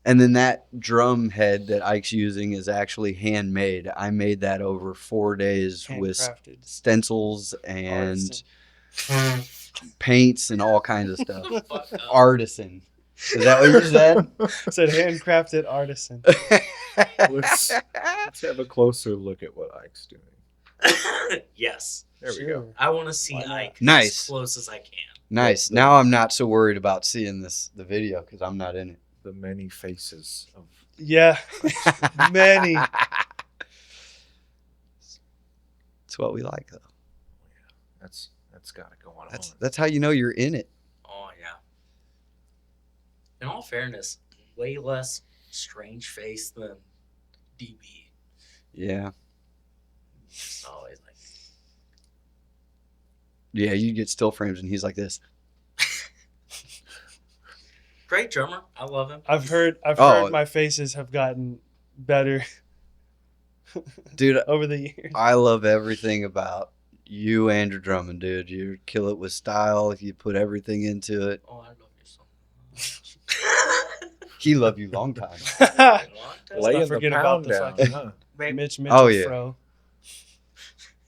And then that drum head that Ike's using is actually handmade. I made that over 4 days with Handcrafted. stencils and Artisan. paints and all kinds of stuff. Fuck up. Artisan. Is that what you said? Said handcrafted artisan. Let's have a closer look at what Ike's doing. Yes. There we go. I want to see Why not? Ike Nice. as close as I can. Nice. Now I'm not so worried about seeing the video because I'm not in it. The many faces of Yeah. Many. It's what we like, though. that's got to go on. That's how you know you're in it. Oh, yeah. In all fairness, way less strange face than DB. Yeah. It's always like, Yeah, you get still frames and he's like this. great drummer. I love him. I've heard Oh. my faces have gotten better Dude, over the years. I love everything about you and your drumming, dude. You kill it with style. You put everything into it. Oh, I love you so much. He loved you long time. laying the forget pound about the down. fucking- Huh? Mitch Mitchell Oh, yeah. Fro.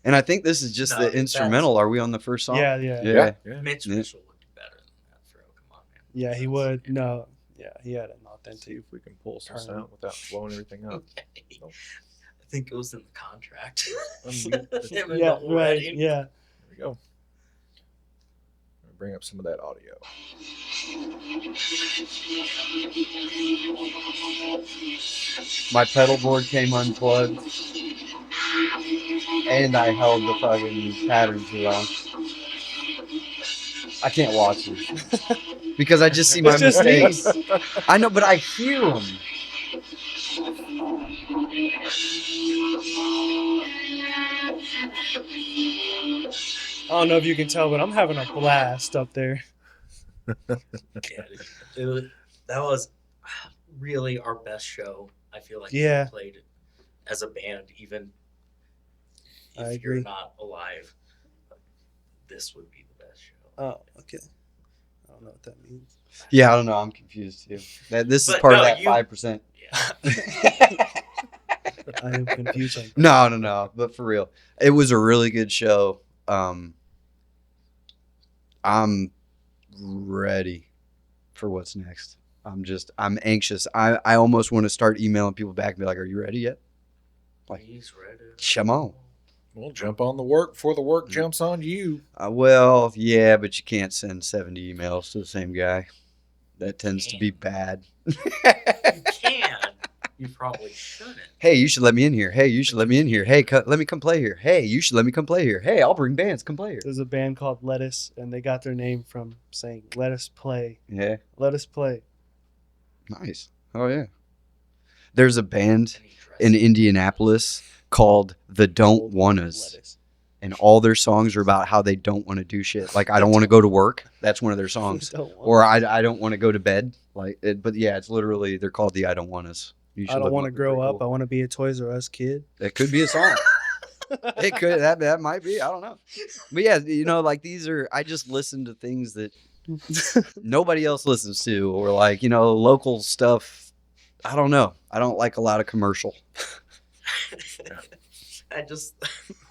And I think this is just No, the that's- instrumental. Are we on the first song? Yeah. Yeah. Yeah. Mitch Yeah. Mitchell would do better than that, Fro. Come on, man. Yeah, he would. No. Yeah, he had an See authentic. if we can pull some Turn. sound without blowing everything up. Okay. Nope. I think it was in the contract. Unmute the- Him and Yeah, the right. wedding. Yeah. There we go. Bring up some of that audio. My pedal board came unplugged. And I held the fucking pattern too long. I can't watch this. Because I just see my It's just me. mistakes. I know, but I hear them. I don't know if you can tell, but I'm having a blast up there. Yeah, that was really our best show. I feel like Yeah. we played as a band, even if I you're agree. not alive. This would be the best show. Oh, okay. I don't know what that means. Yeah, I don't know. I'm confused too. This is But part no, of that you- 5%. Yeah. I am confusing. No. But for real, it was a really good show. I'm ready for what's next. I'm anxious. I almost want to start emailing people back and be like, "Are you ready yet?" Like, He's ready. come on. We'll jump on the work before the work jumps on you. Well, yeah, but you can't send 70 emails to the same guy. That tends to be bad. You can. You probably shouldn't. Hey, you should let me in here. Hey, you should let me in here. Hey, let me come play here. Hey, you should let me come play here. Hey, I'll bring bands. Come play here. There's a band called Lettuce, and they got their name from saying, "Let us play. Yeah, Let us play." nice. Oh, yeah. There's a band And he dresses- in Indianapolis called The Don't Wannas. Lettuce. And all their songs are about how they don't want to do shit. Like, I don't want to go to work. That's one of their songs. Don't want- Or I don't want to go to bed. But yeah, it's literally, they're called the I Don't Want Us. You should I look don't them want to up. They're grow pretty up. I cool. want to be a Toys R Us kid. That could be a song. It could. That might be. I don't know. But yeah, like these are. I just listen to things that nobody else listens to, or like local stuff. I don't know. I don't like a lot of commercial. I just.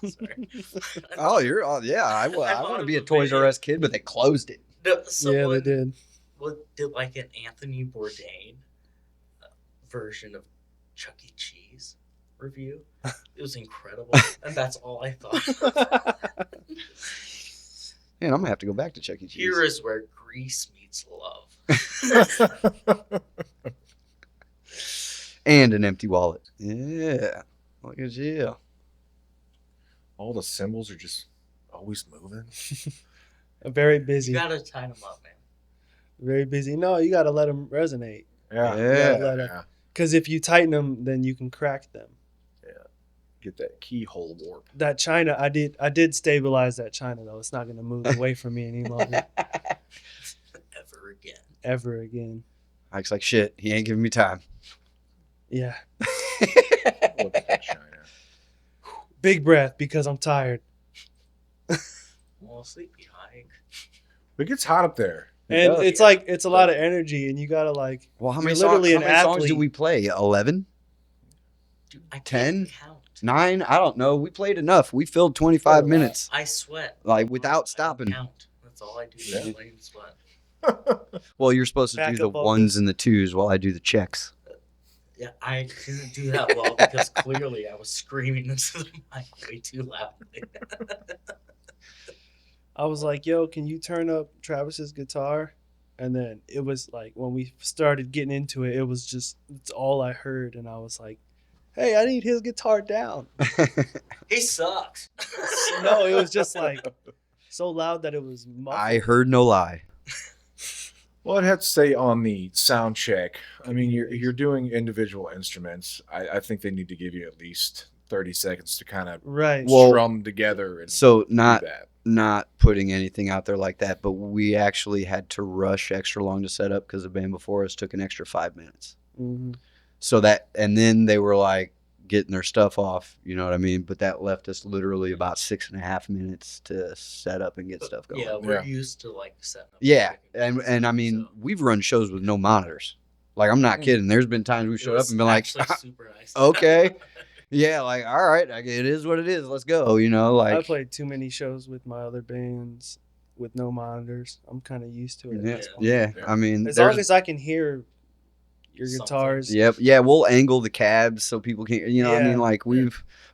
Sorry. Yeah. I want to be a Toys R Us kid, but they closed it. No, Yeah, they did. Did like an Anthony Bourdain version of Chuck E. Cheese review. It was incredible, and that's all I thought. Man, I'm gonna have to go back to Chuck E. Cheese. Here is where grease meets love. And an empty wallet. Yeah, look at you. All the symbols are just always moving. Very busy. You gotta tie them up, man. Very busy. No, you gotta let them resonate. Yeah. Because if you tighten them, then you can crack them. Yeah. Get that keyhole warp. That China, I did stabilize that China though. It's not gonna move away from me any longer. Ever again. Ike's like, shit, he ain't giving me time. Yeah. Look at that China. Big breath because I'm tired. Well, sleepy Ike. It gets hot up there. And it's like it's a lot of energy, and you gotta like. Well, how you're many literally songs? an How many songs athlete. do we play? 11, Dude, I 10, can't count. 9? I don't know. We played enough. We filled 25 minutes, I sweat. like without I don't stopping. count. That's all I do. Yeah. Is play and sweat. Well, you're supposed to Back do the up vocals. ones and the twos while I do the checks. Yeah, I didn't do that well because clearly I was screaming into the mic way too loudly. I was like, "Yo, can you turn up Travis's guitar?" And then it was like when we started getting into it, it's all I heard, and I was like, "Hey, I need his guitar down." He sucks. No, it was just like so loud that it was muffled. I heard no lie. Well, I'd have to say on the sound check, I mean, you're doing individual instruments. I think they need to give you at least 30 seconds to kind of Right. Well, strum together and So do not that. putting anything out there like that, but we actually had to rush extra long to set up because the band before us took an extra 5 minutes. Mm-hmm. So and then they were like getting their stuff off, you know what I mean? But that left us literally about 6.5 minutes to set up and get stuff going. Yeah, we're Yeah. used to like setting up. Yeah, everything. and I mean, So, we've run shows with no monitors. Like, I'm not kidding. There's been times we it showed up was and been like, actually super nice. okay. Yeah, like, all right, it is what it is. Let's go, I like. played too many shows with my other bands with no monitors. I'm kind of used to it. Yeah, at this point. yeah, Yeah. I mean, As long as I can hear your Something. guitars. Yep. Yeah, we'll angle the cabs so people can, what I mean? Yeah. Like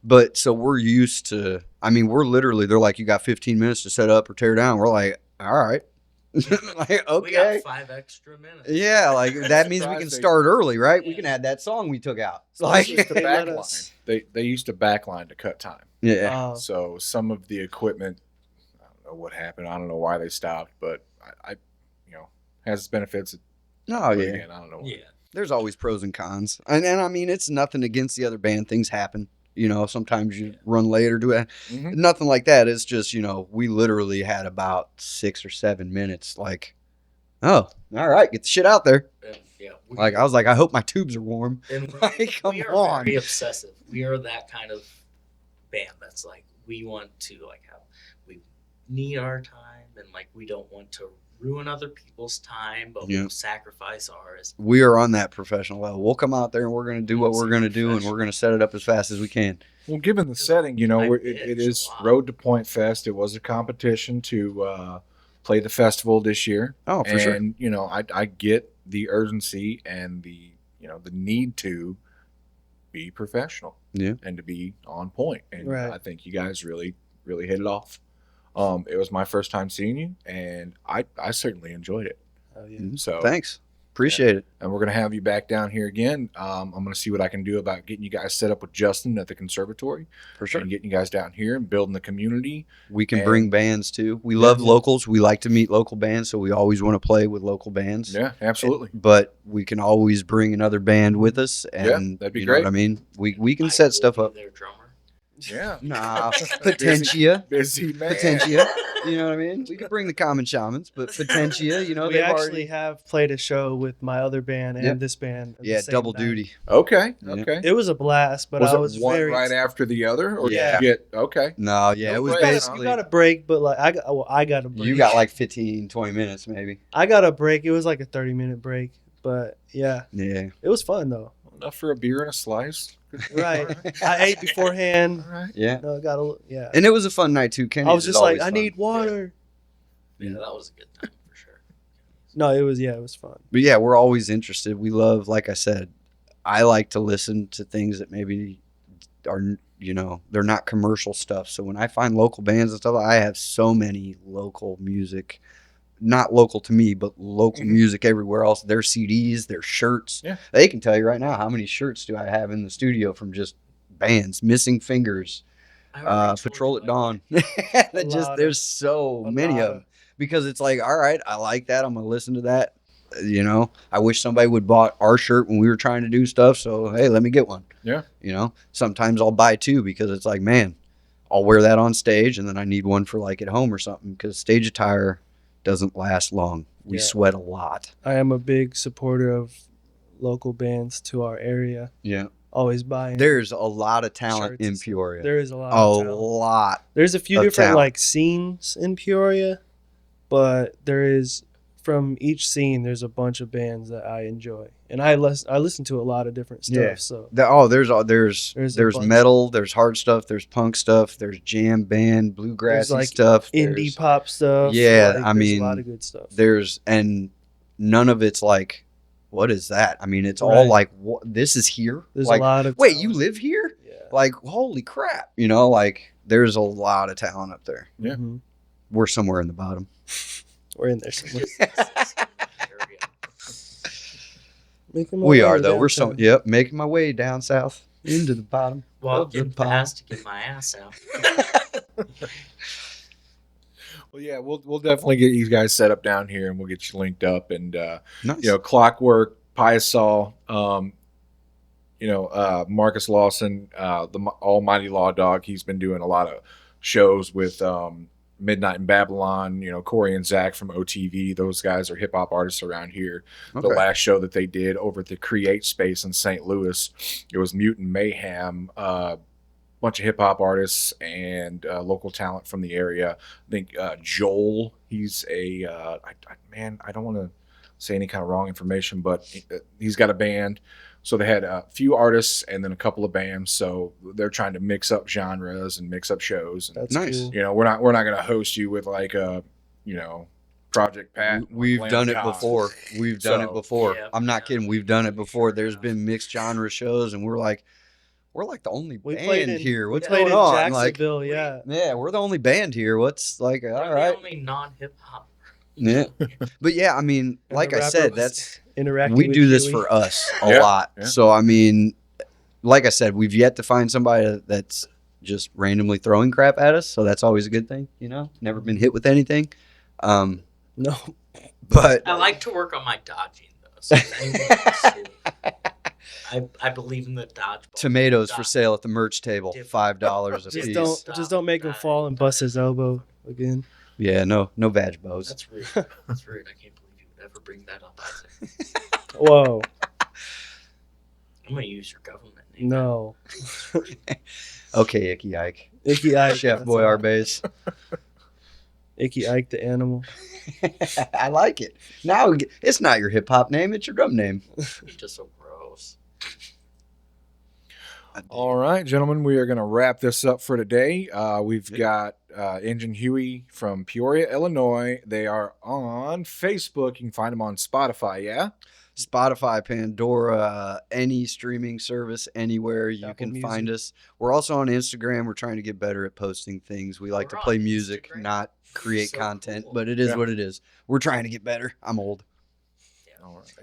but so we're used to, I mean, we're literally, they're like, you got 15 minutes to set up or tear down. We're like, all right. Like, We okay. got 5 extra minutes. Yeah, like that means we can Surprised they- start early, right? We Yeah. can add that song we took out. This Like, is the They let backline. us- They used to backline to cut time. yeah. So some of the equipment, I don't know what happened. I don't know why they stopped, but I has its benefits. Oh, But yeah. again, I don't know. Yeah. There's always pros and cons. And I mean, it's nothing against the other band. Things happen. Sometimes you run late or do it. Mhm. Nothing like that. It's just, we literally had about 6 or 7 minutes. Like, oh, all right, get the shit out there. And, yeah. Like, I was like, I hope my tubes are warm. And Like, come we are on. very obsessive. We are that kind of band that's like we want to we need our time and like we don't want to ruin other people's time, but Yeah. we'll sacrifice ours. We are on that professional level. We'll come out there and we're going to do what we're going to do, and we're going to set it up as fast as we can. Well, given the setting, I it bitch is a lot. Road to Pointfest. It was a competition to play the festival this year. Oh, for sure. And I get the urgency and the the need to be professional. Yeah. And to be on point. And Right. I think you guys really really hit it off. It was my first time seeing you, and I certainly enjoyed it. Oh, yeah. So Thanks. Appreciate it. and we're going to have you back down here again. I'm going to see what I can do about getting you guys set up with Justin at the conservatory For sure. and getting you guys down here and building the community. We can And- bring bands too. We love locals. We like to meet local bands, so we always want to play with local bands. Yeah, absolutely. But we can always bring another band with us, and that'd be you know great. what I mean. We can I set will stuff be up. Their drummer. Yeah. Nah, Potentia, Busy man. Potentia. You know what I mean? We could bring the Common Shamans, but Potentia, you know, We they've actually already... have played a show with my other band and this band. At the Yeah, same double night. duty. Okay. Yeah. Okay. It was a blast, but Was I it was one very right after the other, or Yeah. did you get okay? No, yeah, No it was way. basically... You got a break, but like I got a break. You got like 15, 20 minutes maybe. I got a break. It was like a 30-minute break, but yeah, Yeah. it was fun though. Enough for a beer and a slice. Right. I ate beforehand. All right. Yeah. No, got a yeah. And it was a fun night too. Kenny's I was is just like, always I fun. need water. Yeah, that was a good time for sure. No, it was fun. But yeah, we're always interested. We love, like I said, I like to listen to things that maybe are, you know, they're not commercial stuff. So when I find local bands and stuff, I have so many local music, not local to me, but local music everywhere else. Their CDs, their shirts. Yeah. They can tell you right now how many shirts do I have in the studio from just bands. Missing Fingers, Patrol at Dawn. There's so many of them. Because it's like, all right, I like that. I'm going to listen to that. You know, I wish somebody would bought our shirt when we were trying to do stuff. So, hey, let me get one. Yeah. You know, sometimes I'll buy two because it's like, man, I'll wear that on stage and then I need one for like at home or something because stage attire doesn't last long. We sweat a lot. I am a big supporter of local bands to our area. Yeah. Always buying. There's a lot of talent shirts in and stuff. Peoria. There is a lot. A of talent. lot. There's a few of different talent. like scenes in Peoria, but there is from each scene. There's a bunch of bands that I enjoy, and I listen to a lot of different stuff. Yeah. So There's There's a bunch. metal, there's hard stuff, there's punk stuff, there's jam band, bluegrassy like, stuff, indie there's- pop stuff. Yeah, like, I there's mean, a lot of good stuff. and none of it's like, what is that? I mean, it's all Right. like, what, this is here. There's like, a lot of wait, talent. you live here? Yeah. Like, holy crap! You know, like there's a lot of talent up there. Yeah. Mhm. We're somewhere in the bottom. We're in there somewhere. Making my We way are though. We're downtown. Yep, making my way down south into the bottom. Well, of the getting pond. fast to get my ass out. Well, yeah, we'll definitely get you guys set up down here, and we'll get you linked up. And Nice. you know, Clockwork, Piasa, Marcus Lawson, the Almighty Law Dog. He's been doing a lot of shows with Midnight in Babylon. You know, Corey and Zach from OTV. Those guys are hip hop artists around here. Okay. The last show that they did over at the Create Space in St. Louis, it was Mutant Mayhem. Bunch of hip hop artists and local talent from the area. I think Joel, he's I don't want to say any kind of wrong information, but he's got a band. So they had a few artists and then a couple of bands. So they're trying to mix up genres and mix up shows. And, That's Nice. cool. you know, we're not going to host you with like a, Project Pat. We've Lamb done it Cod. before. We've done it So, before. yeah. I'm not kidding. We've done it before. There's been mixed genre shows, and we're like the only We played band in here. What's we played going in on? Like, Jacksonville, yeah. yeah, we're the only band here. What's like, all We're right, the only non-hip hop. yeah. But yeah, I mean, And like the I rapper said, was that's interacting. we with do this Huey. for us a Yeah, lot. yeah. So I mean, like I said, we've yet to find somebody that's just randomly throwing crap at us. So that's always a good thing, you know. Never been hit with anything. No, But I like to work on my dodging though. So if anyone wants to, I believe in the dodgeball. tomatoes for sale at the merch table, $5 a just piece. don't make him fall and bust his elbow again. Yeah, no vag bows. That's rude. That's rude. I can't believe you would ever bring that up. Isaac. Whoa, I'm gonna use your government name. no, Okay, Icky Ike, Icky Ike, Chef that's Boy all. Arbase. Icky Ike the animal. I like it. Now it's not your hip hop name; it's your drum name. You're just so gross. All right, gentlemen, we are going to wrap this up for today. We've got Engine Huey from Peoria, Illinois. They are on Facebook. You can find them on Spotify, yeah? Spotify, Pandora, any streaming service, anywhere you Apple can Music. find us. We're also on Instagram. We're trying to get better at posting things. We like to We're play on music, Instagram? not create So content, cool. but it is Yeah. what it is. We're trying to get better. I'm old.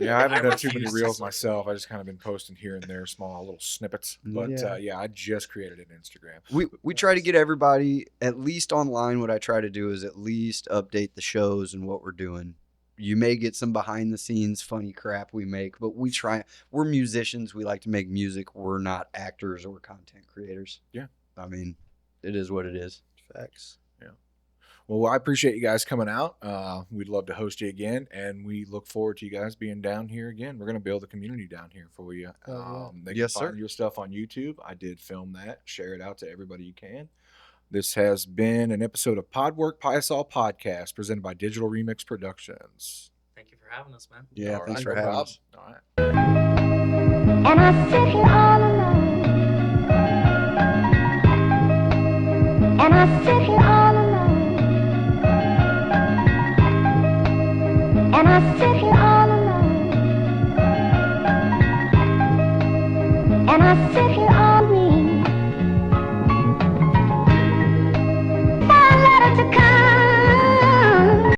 Yeah, I haven't done too many refuse to reels say myself. I just kind of been posting here and there, small little snippets. But Yeah. I just created an Instagram. We try to get everybody at least online. What I try to do is at least update the shows and what we're doing. You may get some behind the scenes funny crap we make, but we try. We're musicians. We like to make music. We're not actors or content creators. Yeah. I mean, it is what it is. Facts. Well, I appreciate you guys coming out. We'd love to host you again, and we look forward to you guys being down here again. We're going to build a community down here for you. They can find your stuff on YouTube. I did film that. Share it out to everybody you can. This has been an episode of PodworkPiasa podcast presented by Digital Remix Productions. Thank you for having us, man. Yeah, thanks for having us. All right. And I sit here all alone. And I sit here all alone. And I sit here all alone. And I sit here all alone.